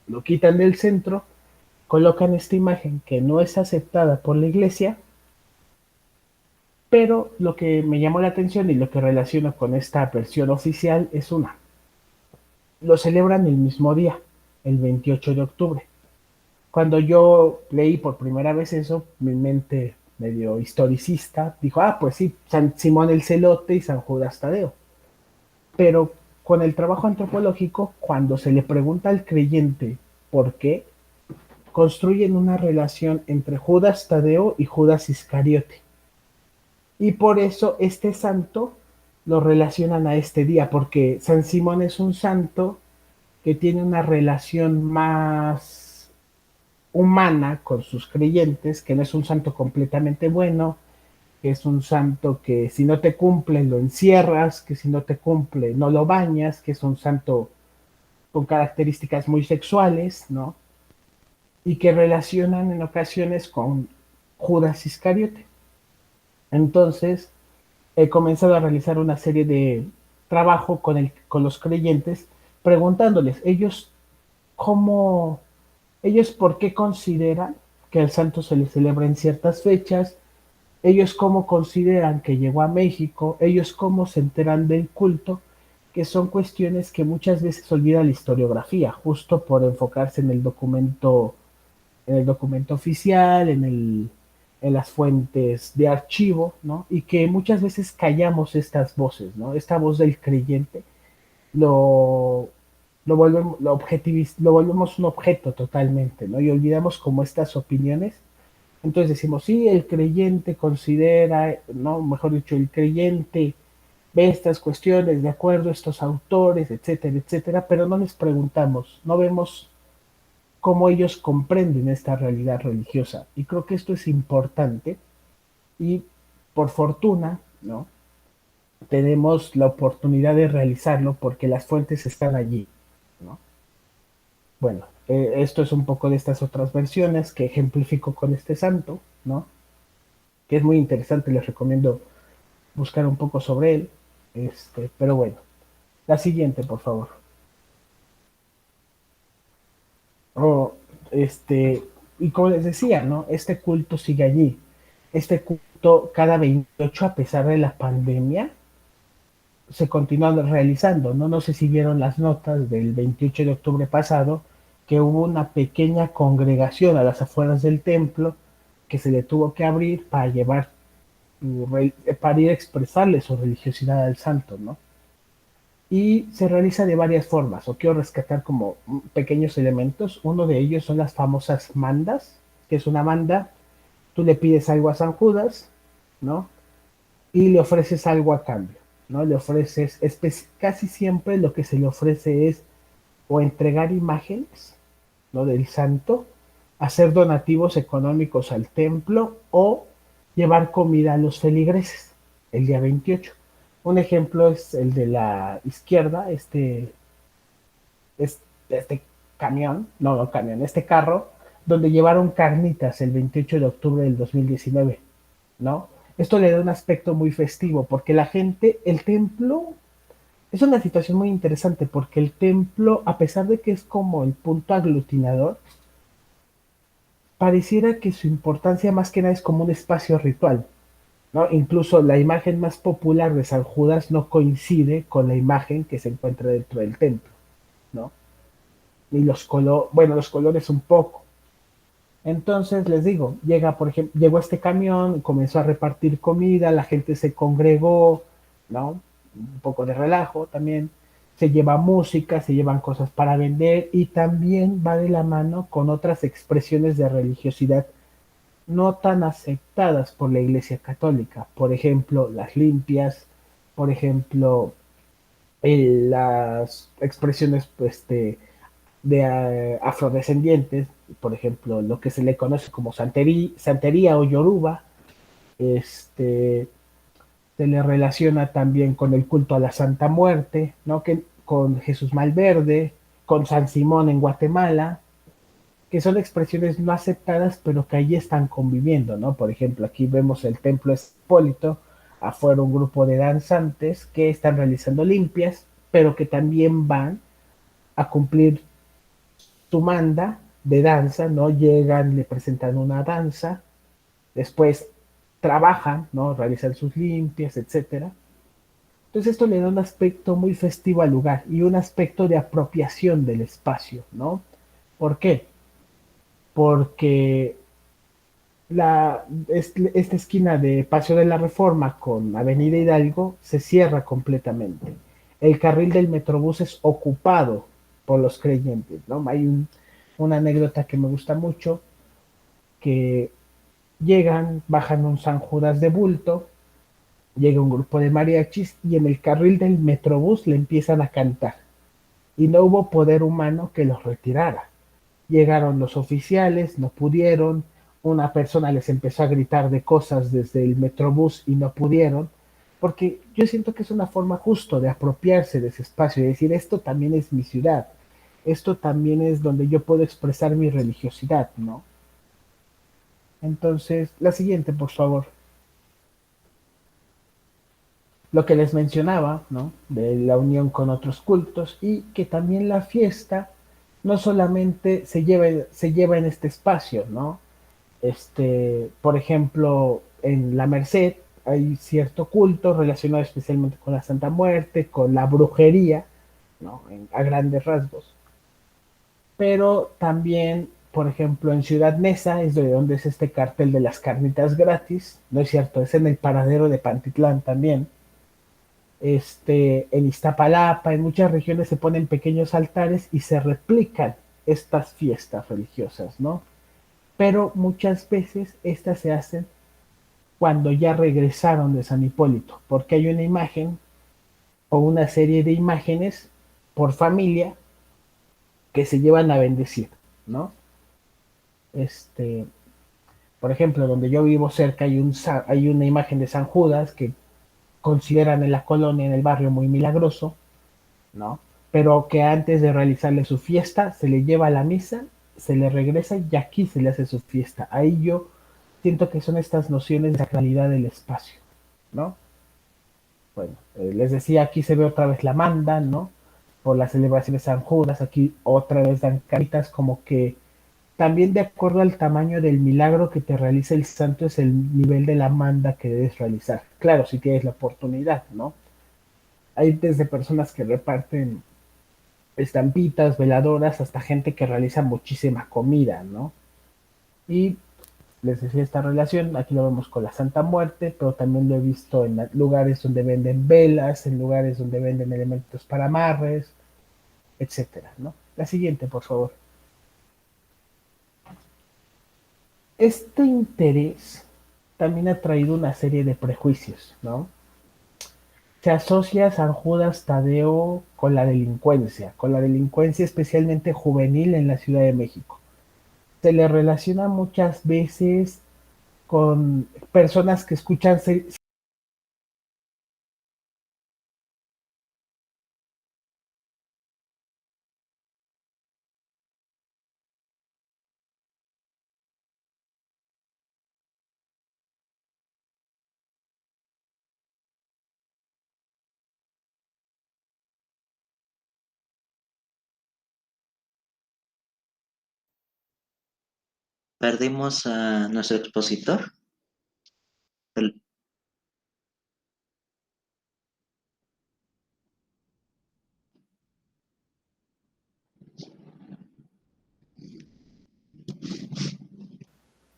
Lo quitan del centro, colocan esta imagen que no es aceptada por la iglesia, pero lo que me llamó la atención y lo que relaciono con esta versión oficial es una. Lo celebran el mismo día, el 28 de octubre. Cuando yo leí por primera vez eso, mi mente medio historicista dijo, ah, pues sí, San Simón el Celote y San Judas Tadeo. Pero con el trabajo antropológico, cuando se le pregunta al creyente por qué, construyen una relación entre Judas Tadeo y Judas Iscariote. Y por eso este santo lo relacionan a este día, porque San Simón es un santo que tiene una relación más humana con sus creyentes, que no es un santo completamente bueno, que es un santo que si no te cumple lo encierras, que si no te cumple no lo bañas, que es un santo con características muy sexuales, ¿no? Y que relacionan en ocasiones con Judas Iscariote. Entonces, he comenzado a realizar una serie de trabajo con los creyentes, preguntándoles, cómo, ellos por qué consideran que el santo se les celebra en ciertas fechas, ellos cómo consideran que llegó a México, ellos cómo se enteran del culto, que son cuestiones que muchas veces olvida la historiografía, justo por enfocarse en el documento oficial, en las fuentes de archivo, ¿no? Y que muchas veces callamos estas voces, ¿no? Esta voz del creyente lo, lo volvemos un objeto totalmente, ¿no? Y olvidamos como estas opiniones. Entonces decimos, sí, el creyente considera, no, mejor dicho, el creyente ve estas cuestiones de acuerdo a estos autores, etcétera, etcétera, pero no les preguntamos, no vemos cómo ellos comprenden esta realidad religiosa. Y creo que esto es importante y por fortuna, ¿no? Tenemos la oportunidad de realizarlo porque las fuentes están allí, ¿no? Bueno, esto es un poco de estas otras versiones que ejemplifico con este santo, ¿no? Que es muy interesante, les recomiendo buscar un poco sobre él. Pero bueno, la siguiente, por favor. Oh, y como les decía, ¿no? Este culto sigue allí. Este culto cada 28 a pesar de la pandemia se continúa realizando, ¿no? No sé si vieron las notas del 28 de octubre pasado, que hubo una pequeña congregación a las afueras del templo que se le tuvo que abrir para para ir a expresarle su religiosidad al santo, ¿no? Y se realiza de varias formas, o quiero rescatar como pequeños elementos. Uno de ellos son las famosas mandas, que es una manda, tú le pides algo a San Judas, ¿no? Y le ofreces algo a cambio, ¿no? Le ofreces, casi siempre lo que se le ofrece es o entregar imágenes, ¿no? Del santo, hacer donativos económicos al templo o llevar comida a los feligreses el día 28. Un ejemplo es el de la izquierda, este camión, no camión, este carro, donde llevaron carnitas el 28 de octubre del 2019, ¿no? Esto le da un aspecto muy festivo, porque la gente, el templo, es una situación muy interesante, porque el templo, a pesar de que es como el punto aglutinador, pareciera que su importancia más que nada es como un espacio ritual, ¿no? Incluso la imagen más popular de San Judas no coincide con la imagen que se encuentra dentro del templo, ¿no? Ni los colores, bueno, los colores un poco. Entonces les digo, por ejemplo, llegó este camión, comenzó a repartir comida, la gente se congregó, ¿no? Un poco de relajo también. Se lleva música, se llevan cosas para vender y también va de la mano con otras expresiones de religiosidad no tan aceptadas por la Iglesia Católica. Por ejemplo, las limpias, por ejemplo, las expresiones de afrodescendientes, por ejemplo, lo que se le conoce como santería o yoruba, este, se le relaciona también con el culto a la Santa Muerte, ¿no? Que, con Jesús Malverde, con San Simón en Guatemala, que son expresiones no aceptadas, pero que ahí están conviviendo, ¿no? Por ejemplo, aquí vemos el templo Hipólito, afuera un grupo de danzantes que están realizando limpias, pero que también van a cumplir su manda de danza, ¿no? Llegan, le presentan una danza, después trabajan, ¿no? Realizan sus limpias, etcétera. Entonces esto le da un aspecto muy festivo al lugar y un aspecto de apropiación del espacio, ¿no? ¿Por qué? Porque esta esquina de Paseo de la Reforma con Avenida Hidalgo se cierra completamente. El carril del Metrobús es ocupado por los creyentes, ¿no? Hay una anécdota que me gusta mucho, que llegan, bajan un San Judas de bulto, llega un grupo de mariachis y en el carril del Metrobús le empiezan a cantar. Y no hubo poder humano que los retirara. Llegaron los oficiales, no pudieron, una persona les empezó a gritar de cosas desde el Metrobús y no pudieron, porque yo siento que es una forma justo de apropiarse de ese espacio y decir, esto también es mi ciudad, esto también es donde yo puedo expresar mi religiosidad, ¿no? Entonces, la siguiente, por favor. Lo que les mencionaba, ¿no? De la unión con otros cultos y que también la fiesta no solamente se lleva en este espacio, ¿no? Por ejemplo, en la Merced hay cierto culto relacionado especialmente con la Santa Muerte, con la brujería, ¿no? A grandes rasgos. Pero también, por ejemplo, en Ciudad Neza es de donde es este cartel de las carnitas gratis, ¿no es cierto? Es en el paradero de Pantitlán también. En Iztapalapa, en muchas regiones se ponen pequeños altares y se replican estas fiestas religiosas, ¿no? Pero muchas veces estas se hacen cuando ya regresaron de San Hipólito, porque hay una imagen o una serie de imágenes por familia que se llevan a bendecir, ¿no? Este, por ejemplo, donde yo vivo cerca hay una imagen de San Judas que consideran en la colonia, en el barrio, muy milagroso, ¿no? Pero que antes de realizarle su fiesta se le lleva a la misa, se le regresa y aquí se le hace su fiesta. Ahí yo siento que son estas nociones de sacralidad del espacio, ¿no? Bueno, les decía, aquí se ve otra vez la manda, ¿no? Por las celebraciones de San Judas, aquí otra vez dan caritas, como que también de acuerdo al tamaño del milagro que te realiza el santo es el nivel de la manda que debes realizar. Claro, si tienes la oportunidad, ¿no? Hay desde personas que reparten estampitas, veladoras, hasta gente que realiza muchísima comida, ¿no? Y les decía esta relación, aquí lo vemos con la Santa Muerte, pero también lo he visto en lugares donde venden velas, en lugares donde venden elementos para amarres, etcétera, ¿no? La siguiente, por favor. Este interés también ha traído una serie de prejuicios, ¿no? Se asocia a San Judas Tadeo con la delincuencia especialmente juvenil en la Ciudad de México. Se le relaciona muchas veces con personas que escuchan. Perdimos a nuestro expositor. El-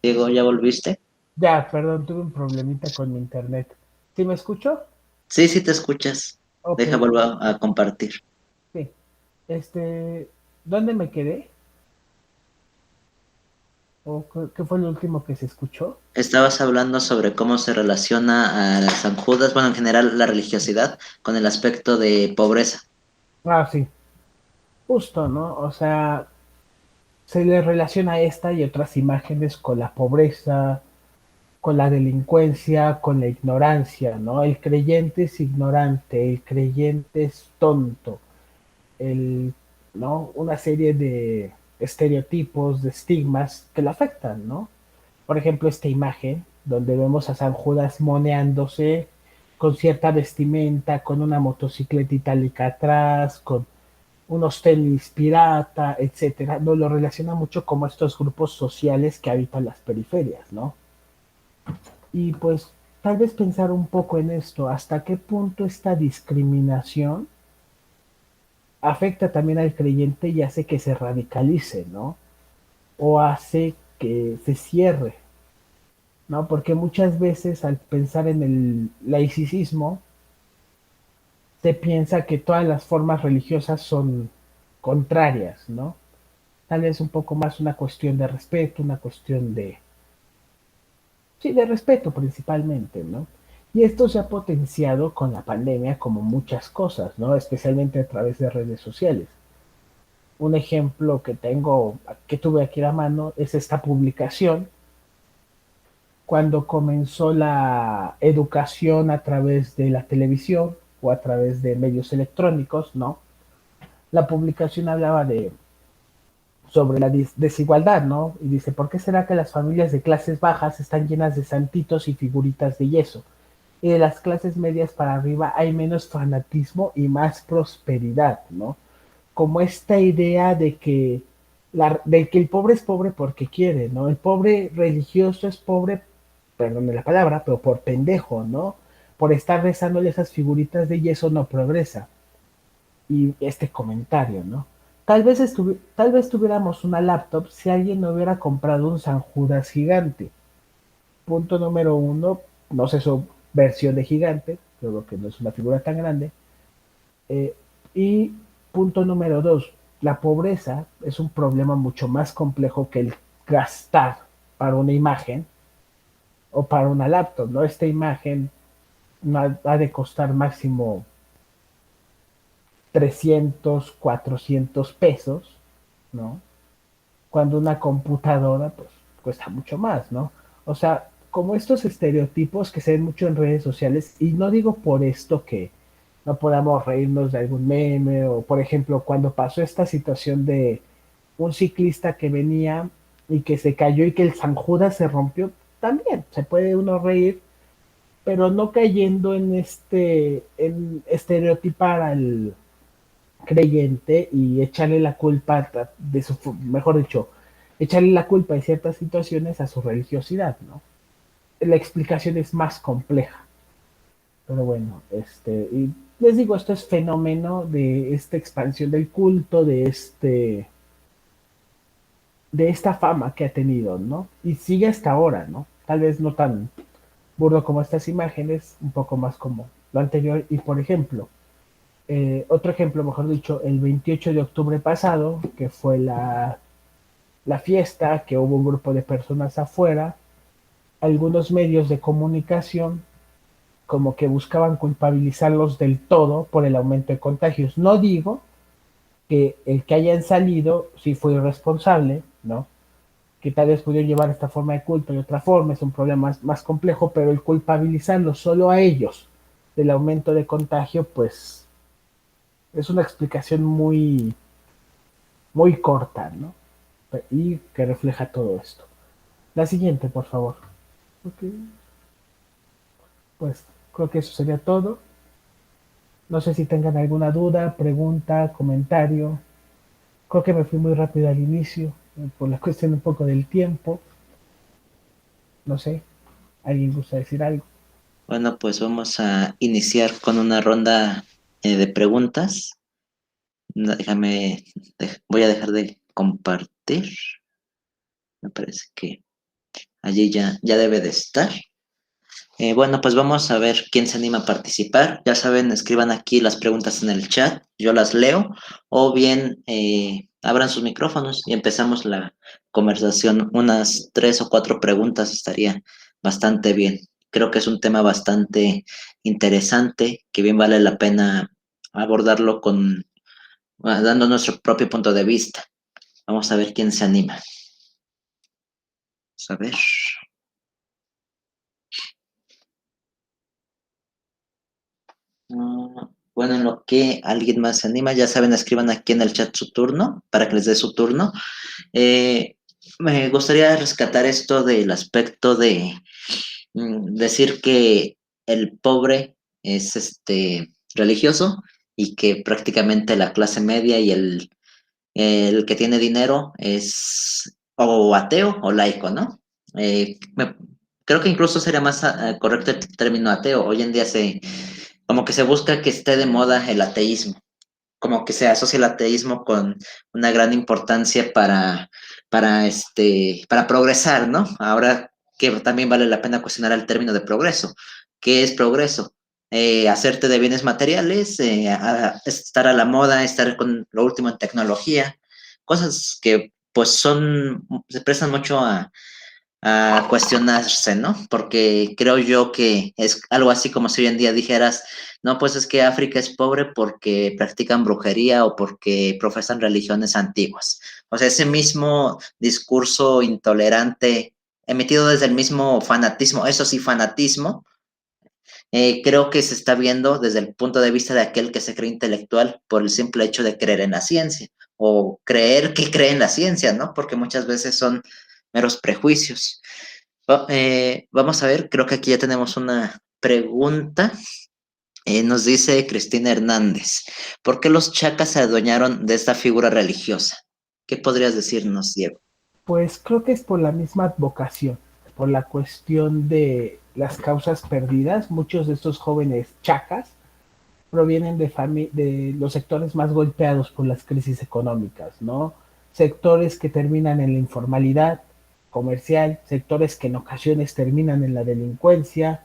Diego, ¿ya volviste? Ya, perdón, tuve un problemita con mi internet. ¿Sí me escucho? Sí, sí te escuchas. Ok, Deja, vuelvo a compartir. sí. Este, ¿Dónde me quedé? ¿O qué fue lo último que se escuchó? Estabas hablando sobre cómo se relaciona a San Judas, bueno, en general la religiosidad, con el aspecto de pobreza. Ah, sí, justo, ¿no? O sea, se le relaciona esta y otras imágenes con la pobreza, con la delincuencia, con la ignorancia, ¿no? El creyente es ignorante, el creyente es tonto, el, ¿no? Una serie de estereotipos, de estigmas que lo afectan, ¿no? Por ejemplo, esta imagen donde vemos a San Judas moneándose con cierta vestimenta, con una motocicleta itálica atrás, con unos tenis pirata, etcétera, nos lo relaciona mucho como estos grupos sociales que habitan las periferias, ¿no? Y pues tal vez pensar un poco en esto, hasta qué punto esta discriminación afecta también al creyente y hace que se radicalice, ¿no? O hace que se cierre, ¿no? Porque muchas veces al pensar en el laicismo, se piensa que todas las formas religiosas son contrarias, ¿no? Tal vez un poco más una cuestión de respeto, una cuestión de, sí, de respeto principalmente, ¿no? Y esto se ha potenciado con la pandemia como muchas cosas, ¿no? Especialmente a través de redes sociales. Un ejemplo que tengo, que tuve aquí a la mano, es esta publicación cuando comenzó la educación a través de la televisión o a través de medios electrónicos, ¿no? La publicación hablaba de sobre la desigualdad, ¿no? Y dice, ¿por qué será que las familias de clases bajas están llenas de santitos y figuritas de yeso? Y de las clases medias para arriba hay menos fanatismo y más prosperidad, ¿no? Como esta idea de que el pobre es pobre porque quiere, ¿no? El pobre religioso es pobre, perdón la palabra, pero por pendejo, ¿no? Por estar rezándole esas figuritas de yeso no progresa. Y este comentario, ¿no? Tal vez tuviéramos una laptop si alguien no hubiera comprado un San Judas gigante. Punto número uno, no sé su versión de gigante, creo que no es una figura tan grande. Eh, y punto número dos, la pobreza es un problema mucho más complejo que el gastar para una imagen o para una laptop, ¿no? Esta imagen no ha de costar máximo 300 400 pesos, ¿no? Cuando una computadora, pues, cuesta mucho más, ¿no? O sea, como estos estereotipos que se ven mucho en redes sociales, y no digo por esto que no podamos reírnos de algún meme, o por ejemplo, cuando pasó esta situación de un ciclista que venía y que se cayó y que el San Judas se rompió, también se puede uno reír, pero no cayendo en estereotipar al creyente y echarle la culpa de su, mejor dicho, echarle la culpa de ciertas situaciones a su religiosidad, ¿no? La explicación es más compleja, pero bueno, y les digo, esto es fenómeno de esta expansión del culto, de esta fama que ha tenido, ¿no? Y sigue hasta ahora, ¿no? Tal vez no tan burdo como estas imágenes, un poco más como lo anterior. Y por ejemplo, otro ejemplo, mejor dicho, el 28 de octubre pasado, que fue la fiesta, que hubo un grupo de personas afuera, algunos medios de comunicación como que buscaban culpabilizarlos del todo por el aumento de contagios. No digo que el que hayan salido sí fue irresponsable, ¿no? Que tal vez pudieron llevar esta forma de culto y otra forma, es un problema más complejo, pero el culpabilizarlo solo a ellos del aumento de contagio, pues es una explicación muy corta, ¿no? Y que refleja todo esto. La siguiente, por favor. Ok, pues creo que eso sería todo. No sé si tengan alguna duda, pregunta, comentario. Creo que me fui muy rápido al inicio, por la cuestión un poco del tiempo. No sé, ¿alguien gusta decir algo? Bueno, pues vamos a iniciar con una ronda de preguntas. No, déjame, voy a dejar de compartir. Me parece que allí ya debe de estar. Bueno, pues vamos a ver quién se anima a participar. Ya saben, escriban aquí las preguntas en el chat, yo las leo, o bien abran sus micrófonos y empezamos la conversación. Unas 3 o 4 preguntas estaría bastante bien. Creo que es un tema bastante interesante, que bien vale la pena abordarlo dando nuestro propio punto de vista. Vamos a ver quién se anima. Vamos a ver. Bueno, bueno, en lo que alguien más se anima, ya saben, escriban aquí en el chat su turno, para que les dé su turno. Me gustaría rescatar esto del aspecto de decir que el pobre es religioso y que prácticamente la clase media y el que tiene dinero es o ateo o laico, ¿no? Creo que incluso sería más correcto el término ateo. Hoy en día como que se busca que esté de moda el ateísmo, como que se asocia el ateísmo con una gran importancia para progresar, ¿no? Ahora que también vale la pena cuestionar el término de progreso. ¿Qué es progreso? Hacerte de bienes materiales, estar a la moda, estar con lo último en tecnología, cosas que pues se prestan mucho a cuestionarse, ¿no? Porque creo yo que es algo así como si hoy en día dijeras, no, pues es que África es pobre porque practican brujería o porque profesan religiones antiguas. O sea, ese mismo discurso intolerante emitido desde el mismo fanatismo, eso sí, fanatismo, creo que se está viendo desde el punto de vista de aquel que se cree intelectual por el simple hecho de creer en la ciencia o creer que cree en la ciencia, ¿no? Porque muchas veces son meros prejuicios. Vamos a ver, creo que aquí ya tenemos una pregunta. Nos dice Cristina Hernández, ¿por qué los chacas se adueñaron de esta figura religiosa? ¿Qué podrías decirnos, Diego? Pues creo que es por la misma advocación, por la cuestión de las causas perdidas. Muchos de estos jóvenes chacas provienen de los sectores más golpeados por las crisis económicas, ¿no? Sectores que terminan en la informalidad comercial, sectores que en ocasiones terminan en la delincuencia,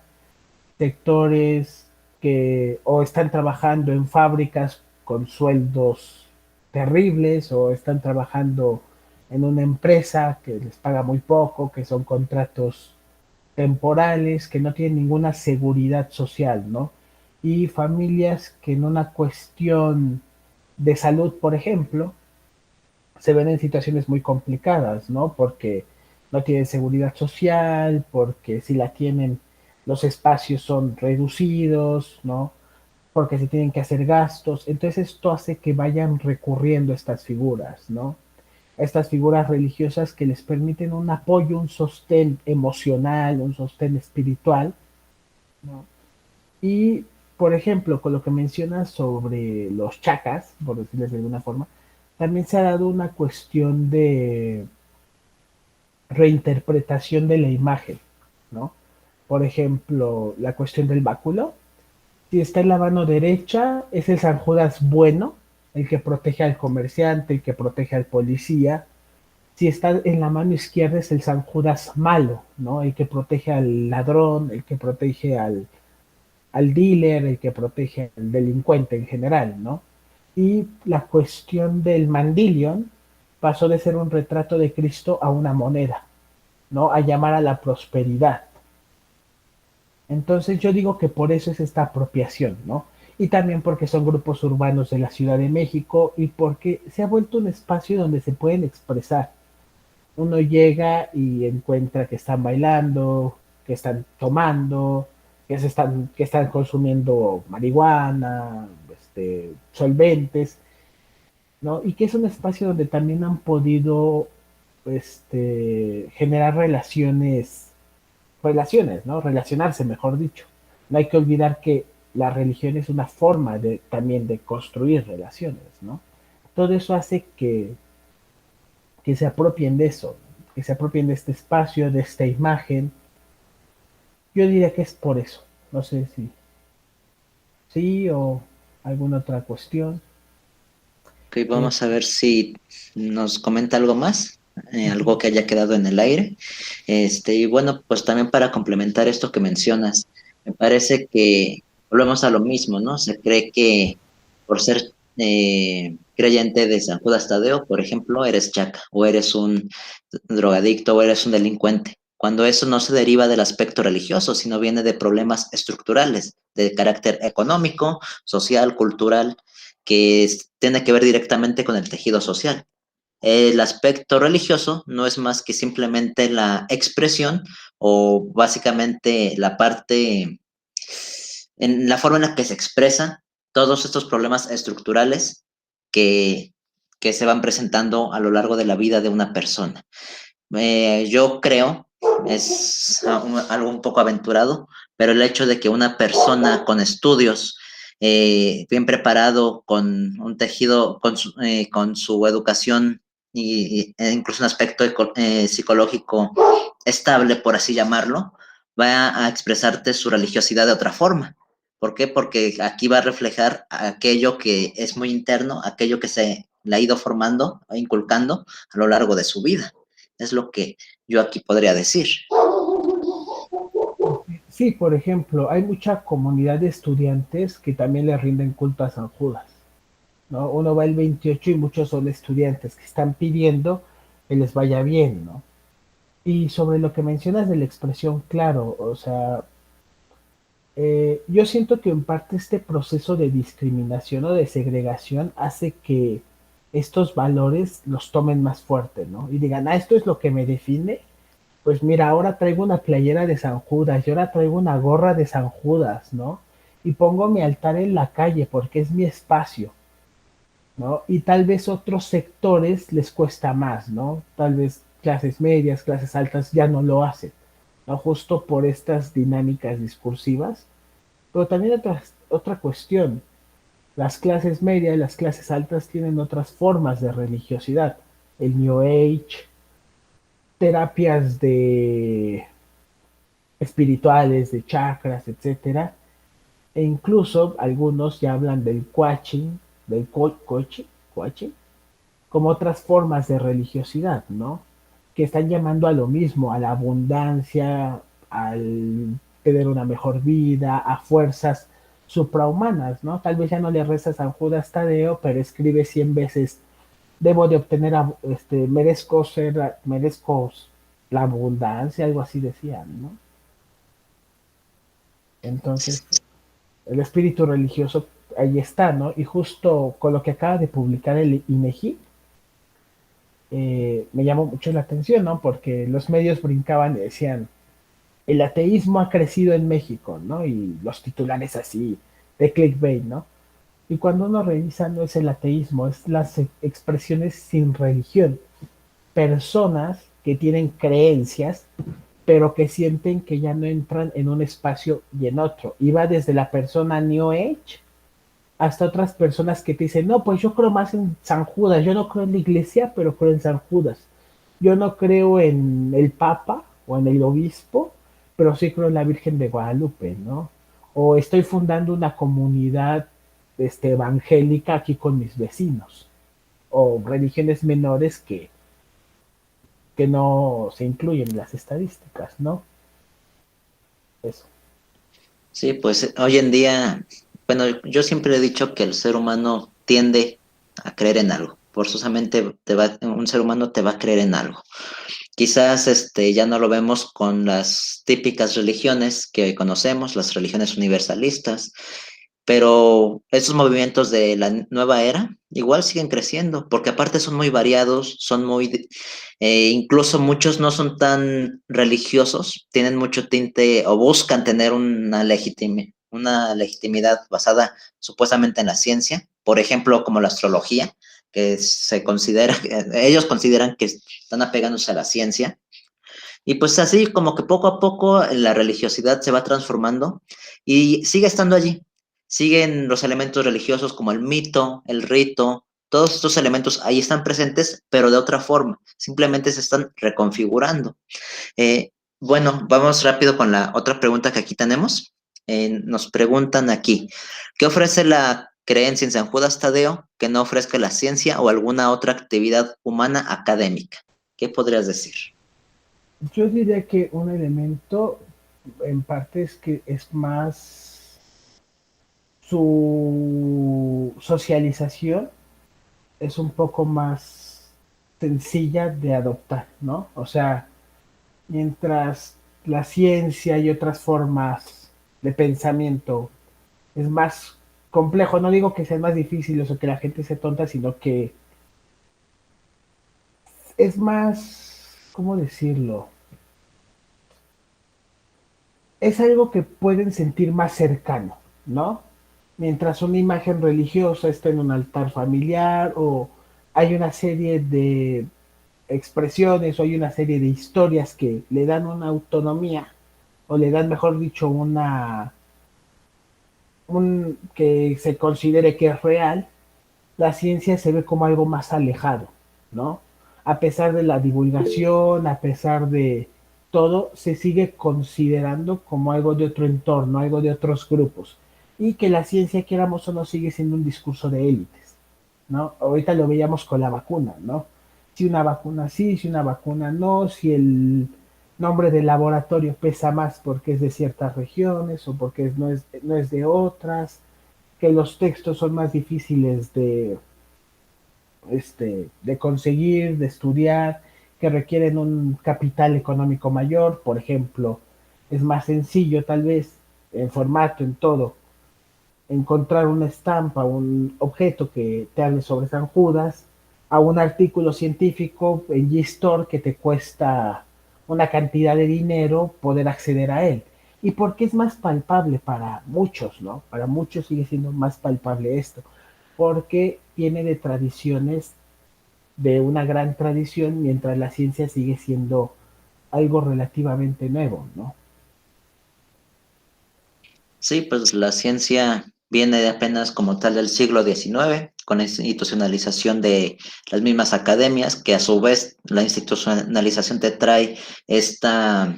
sectores que o están trabajando en fábricas con sueldos terribles o están trabajando en una empresa que les paga muy poco, que son contratos temporales, que no tienen ninguna seguridad social, ¿no? Y familias que en una cuestión de salud, por ejemplo, se ven en situaciones muy complicadas, ¿no? Porque no tienen seguridad social, porque si la tienen, los espacios son reducidos, ¿no? Porque se tienen que hacer gastos. Entonces esto hace que vayan recurriendo a estas figuras, ¿no? A estas figuras religiosas que les permiten un apoyo, un sostén emocional, un sostén espiritual, ¿no? Y, por ejemplo, con lo que mencionas sobre los chacas, por decirles de alguna forma, también se ha dado una cuestión de reinterpretación de la imagen, ¿no? Por ejemplo, la cuestión del báculo. Si está en la mano derecha, es el San Judas bueno, el que protege al comerciante, el que protege al policía. Si está en la mano izquierda, es el San Judas malo, ¿no? El que protege al ladrón, el que protege al dealer, el que protege al delincuente en general, ¿no? Y la cuestión del mandilion pasó de ser un retrato de Cristo a una moneda, ¿no? A llamar a la prosperidad. Entonces yo digo que por eso es esta apropiación, ¿no? Y también porque son grupos urbanos de la Ciudad de México y porque se ha vuelto un espacio donde se pueden expresar. Uno llega y encuentra que están bailando, que están tomando, que están consumiendo marihuana, solventes, ¿no? Y que es un espacio donde también han podido generar relaciones, ¿no? Relacionarse, mejor dicho. No hay que olvidar que la religión es una forma también de construir relaciones, ¿no? Todo eso hace que se apropien de eso, que se apropien de este espacio, de esta imagen. Yo diría que es por eso. No sé si sí o alguna otra cuestión. Ok, vamos a ver si nos comenta algo más, algo que haya quedado en el aire. Y bueno, pues también para complementar esto que mencionas, me parece que volvemos a lo mismo, ¿no? Se cree que por ser creyente de San Judas Tadeo, por ejemplo, eres chaca, o eres un drogadicto, o eres un delincuente, cuando eso no se deriva del aspecto religioso, sino viene de problemas estructurales, de carácter económico, social, cultural que tiene que ver directamente con el tejido social. El aspecto religioso no es más que simplemente la expresión o básicamente la parte, en la forma en la que se expresa todos estos problemas estructurales que se van presentando a lo largo de la vida de una persona. Yo creo, es algo un poco aventurado, pero el hecho de que una persona con estudios, bien preparado, con un tejido, con su educación e incluso un aspecto psicológico estable, por así llamarlo, va a expresarte su religiosidad de otra forma. ¿Por qué? Porque aquí va a reflejar aquello que es muy interno, aquello que se le ha ido formando e inculcando a lo largo de su vida. Es lo que yo aquí podría decir. Sí, por ejemplo, hay mucha comunidad de estudiantes que también le rinden culto a San Judas, ¿no? Uno va el 28 y muchos son estudiantes que están pidiendo que les vaya bien, ¿no? Y sobre lo que mencionas de la expresión, claro, o sea, yo siento que en parte este proceso de discriminación o de segregación hace que estos valores los tomen más fuerte, ¿no? Y digan, esto es lo que me define. Pues mira, ahora traigo una playera de San Judas y ahora traigo una gorra de San Judas, ¿no? Y pongo mi altar en la calle porque es mi espacio, ¿no? Y tal vez otros sectores les cuesta más, ¿no? Tal vez clases medias, clases altas ya no lo hacen, ¿no? Justo por estas dinámicas discursivas. Pero también otra cuestión, las clases medias y las clases altas tienen otras formas de religiosidad. El New Age, terapias de espirituales, de chakras, etcétera, e incluso algunos ya hablan del coaching, coaching, como otras formas de religiosidad, ¿no? Que están llamando a lo mismo, a la abundancia, al tener una mejor vida, a fuerzas suprahumanas, ¿no? Tal vez ya no le reza a San Judas Tadeo, pero escribe 100 veces, debo de obtener, merezco la abundancia, algo así decían, ¿no? Entonces, el espíritu religioso ahí está, ¿no? Y justo con lo que acaba de publicar el INEGI, me llamó mucho la atención, ¿no? Porque los medios brincaban y decían, el ateísmo ha crecido en México, ¿no? Y los titulares así, de clickbait, ¿no? Y cuando uno revisa, no es el ateísmo, es las expresiones sin religión. Personas que tienen creencias, pero que sienten que ya no entran en un espacio y en otro. Y va desde la persona New Age hasta otras personas que te dicen, no, pues yo creo más en San Judas, yo no creo en la iglesia, pero creo en San Judas. Yo no creo en el Papa o en el obispo, pero sí creo en la Virgen de Guadalupe, ¿no? O estoy fundando una comunidad evangélica aquí con mis vecinos. O religiones menores que no se incluyen en las estadísticas, ¿no? Eso. Sí, pues hoy en día, bueno, yo siempre he dicho que el ser humano tiende a creer en algo. Forzosamente un ser humano te va a creer en algo. Quizás ya no lo vemos con las típicas religiones que conocemos, las religiones universalistas, pero esos movimientos de la nueva era igual siguen creciendo, porque aparte son muy variados, son muy, incluso muchos no son tan religiosos, tienen mucho tinte o buscan tener una legitimidad basada supuestamente en la ciencia, por ejemplo, como la astrología, que se considera, ellos consideran que están apegándose a la ciencia, y pues así como que poco a poco la religiosidad se va transformando y sigue estando allí. Siguen los elementos religiosos como el mito, el rito, todos estos elementos ahí están presentes, pero de otra forma, simplemente se están reconfigurando. Bueno, vamos rápido con la otra pregunta que aquí tenemos. Nos preguntan aquí, ¿qué ofrece la creencia en San Judas Tadeo que no ofrezca la ciencia o alguna otra actividad humana académica? ¿Qué podrías decir? Yo diría que un elemento en parte es que es más su socialización es un poco más sencilla de adoptar, ¿no? O sea, mientras la ciencia y otras formas de pensamiento es más complejo, no digo que sean más difíciles o que la gente sea tonta, sino que es más, ¿cómo decirlo? Es algo que pueden sentir más cercano, ¿no? mientras una imagen religiosa está en un altar familiar o hay una serie de expresiones o hay una serie de historias que le dan una autonomía o le dan, mejor dicho, que se considere que es real, la ciencia se ve como algo más alejado, ¿no? A pesar de la divulgación, a pesar de todo, se sigue considerando como algo de otro entorno, algo de otros grupos. Y que la ciencia, queramos o no, sigue siendo un discurso de élites, ¿no? Ahorita lo veíamos con la vacuna, ¿no? Si una vacuna sí, si una vacuna no, si el nombre del laboratorio pesa más porque es de ciertas regiones o porque no es de otras, que los textos son más difíciles de conseguir, de estudiar, que requieren un capital económico mayor, por ejemplo, es más sencillo tal vez en formato, en todo, encontrar una estampa, un objeto que te hable sobre San Judas, a un artículo científico en Gstore que te cuesta una cantidad de dinero poder acceder a él. Y porque es más palpable para muchos, ¿no? Para muchos sigue siendo más palpable esto, porque viene de tradiciones, de una gran tradición, mientras la ciencia sigue siendo algo relativamente nuevo, ¿no? Sí, pues la ciencia viene de apenas como tal del siglo XIX, con la institucionalización de las mismas academias, que a su vez la institucionalización te trae esta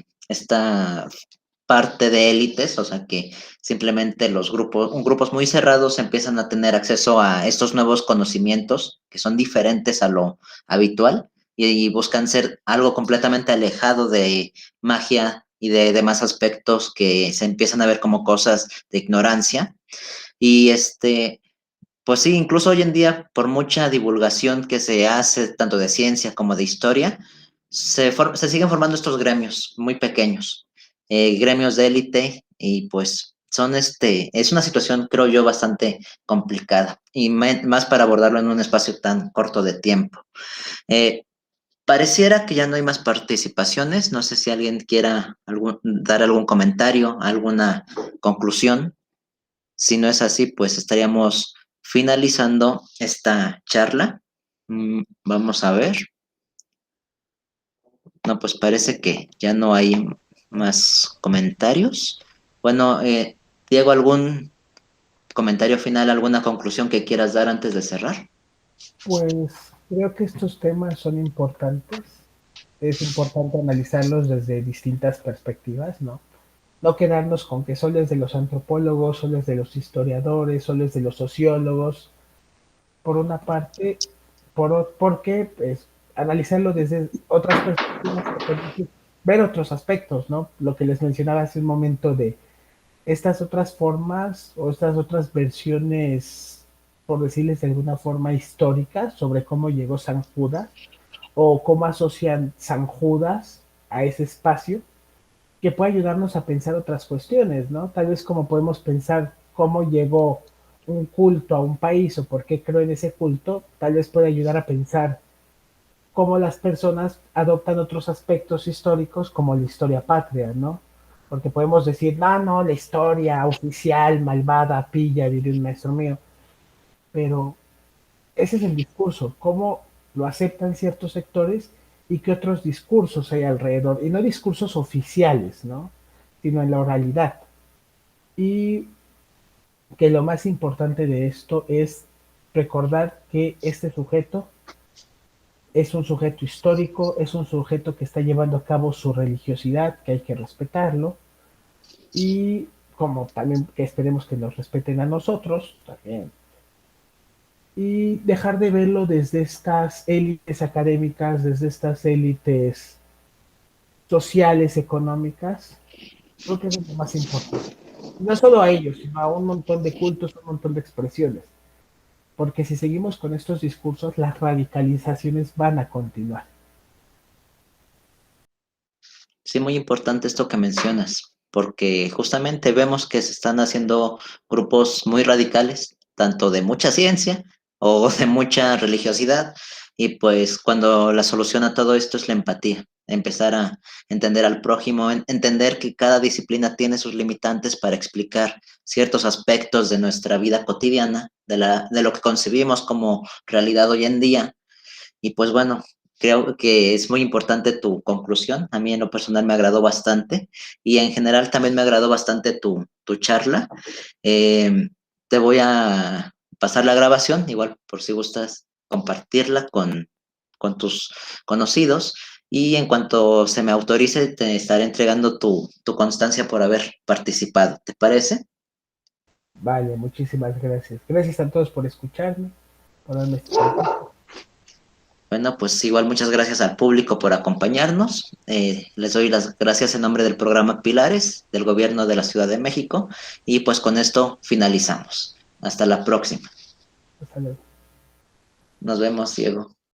parte de élites, o sea que simplemente grupos muy cerrados empiezan a tener acceso a estos nuevos conocimientos que son diferentes a lo habitual y buscan ser algo completamente alejado de magia y de demás aspectos que se empiezan a ver como cosas de ignorancia. Y pues sí, incluso hoy en día, por mucha divulgación que se hace, tanto de ciencia como de historia, se siguen formando estos gremios muy pequeños, gremios de élite, y pues es una situación, creo yo, bastante complicada, y más para abordarlo en un espacio tan corto de tiempo. Eh, Pareciera que ya no hay más participaciones. No sé si alguien quiera dar algún comentario, alguna conclusión. Si no es así, pues estaríamos finalizando esta charla. Vamos a ver. No, pues parece que ya no hay más comentarios. Bueno, Diego, ¿algún comentario final, alguna conclusión que quieras dar antes de cerrar? Pues creo que estos temas son importantes. Es importante analizarlos desde distintas perspectivas, ¿no? No quedarnos con que solo es de los antropólogos, solo es de los historiadores, solo es de los sociólogos. Por una parte, porque pues, analizarlo desde otras perspectivas te permite ver otros aspectos, ¿no? Lo que les mencionaba hace un momento de estas otras formas o estas otras versiones, por decirles de alguna forma, históricas sobre cómo llegó San Judas o cómo asocian San Judas a ese espacio, que puede ayudarnos a pensar otras cuestiones, ¿no? Tal vez como podemos pensar cómo llegó un culto a un país o por qué creo en ese culto, tal vez puede ayudar a pensar cómo las personas adoptan otros aspectos históricos como la historia patria, ¿no? Porque podemos decir, no, no, la historia oficial, malvada, pilla, diría un maestro mío, pero ese es el discurso, cómo lo aceptan ciertos sectores y qué otros discursos hay alrededor, y no discursos oficiales, ¿no? Sino en la oralidad. Y que lo más importante de esto es recordar que este sujeto es un sujeto histórico, es un sujeto que está llevando a cabo su religiosidad, que hay que respetarlo, y como también que esperemos que nos respeten a nosotros, también. Y dejar de verlo desde estas élites académicas, desde estas élites sociales, económicas, creo que es lo más importante. No solo a ellos, sino a un montón de cultos, un montón de expresiones. Porque si seguimos con estos discursos, las radicalizaciones van a continuar. Sí, muy importante esto que mencionas, porque justamente vemos que se están haciendo grupos muy radicales, tanto de mucha ciencia o de mucha religiosidad, Y pues cuando la solución a todo esto es la empatía, empezar a entender al prójimo, entender que cada disciplina tiene sus limitantes para explicar ciertos aspectos de nuestra vida cotidiana, de lo que concebimos como realidad hoy en día. Y pues bueno, creo que es muy importante tu conclusión. A mí en lo personal me agradó bastante y en general también me agradó bastante tu charla. Eh, Te voy a pasar la grabación, igual por si gustas compartirla con tus conocidos. Y en cuanto se me autorice, te estaré entregando tu constancia por haber participado. ¿Te parece? Vale, muchísimas gracias. Gracias a todos por escucharme, por darme este tiempo. Bueno, pues igual muchas gracias al público por acompañarnos. Les doy las gracias en nombre del programa Pilares del Gobierno de la Ciudad de México y pues con esto finalizamos. Hasta la próxima. Hasta luego. Nos vemos, Diego.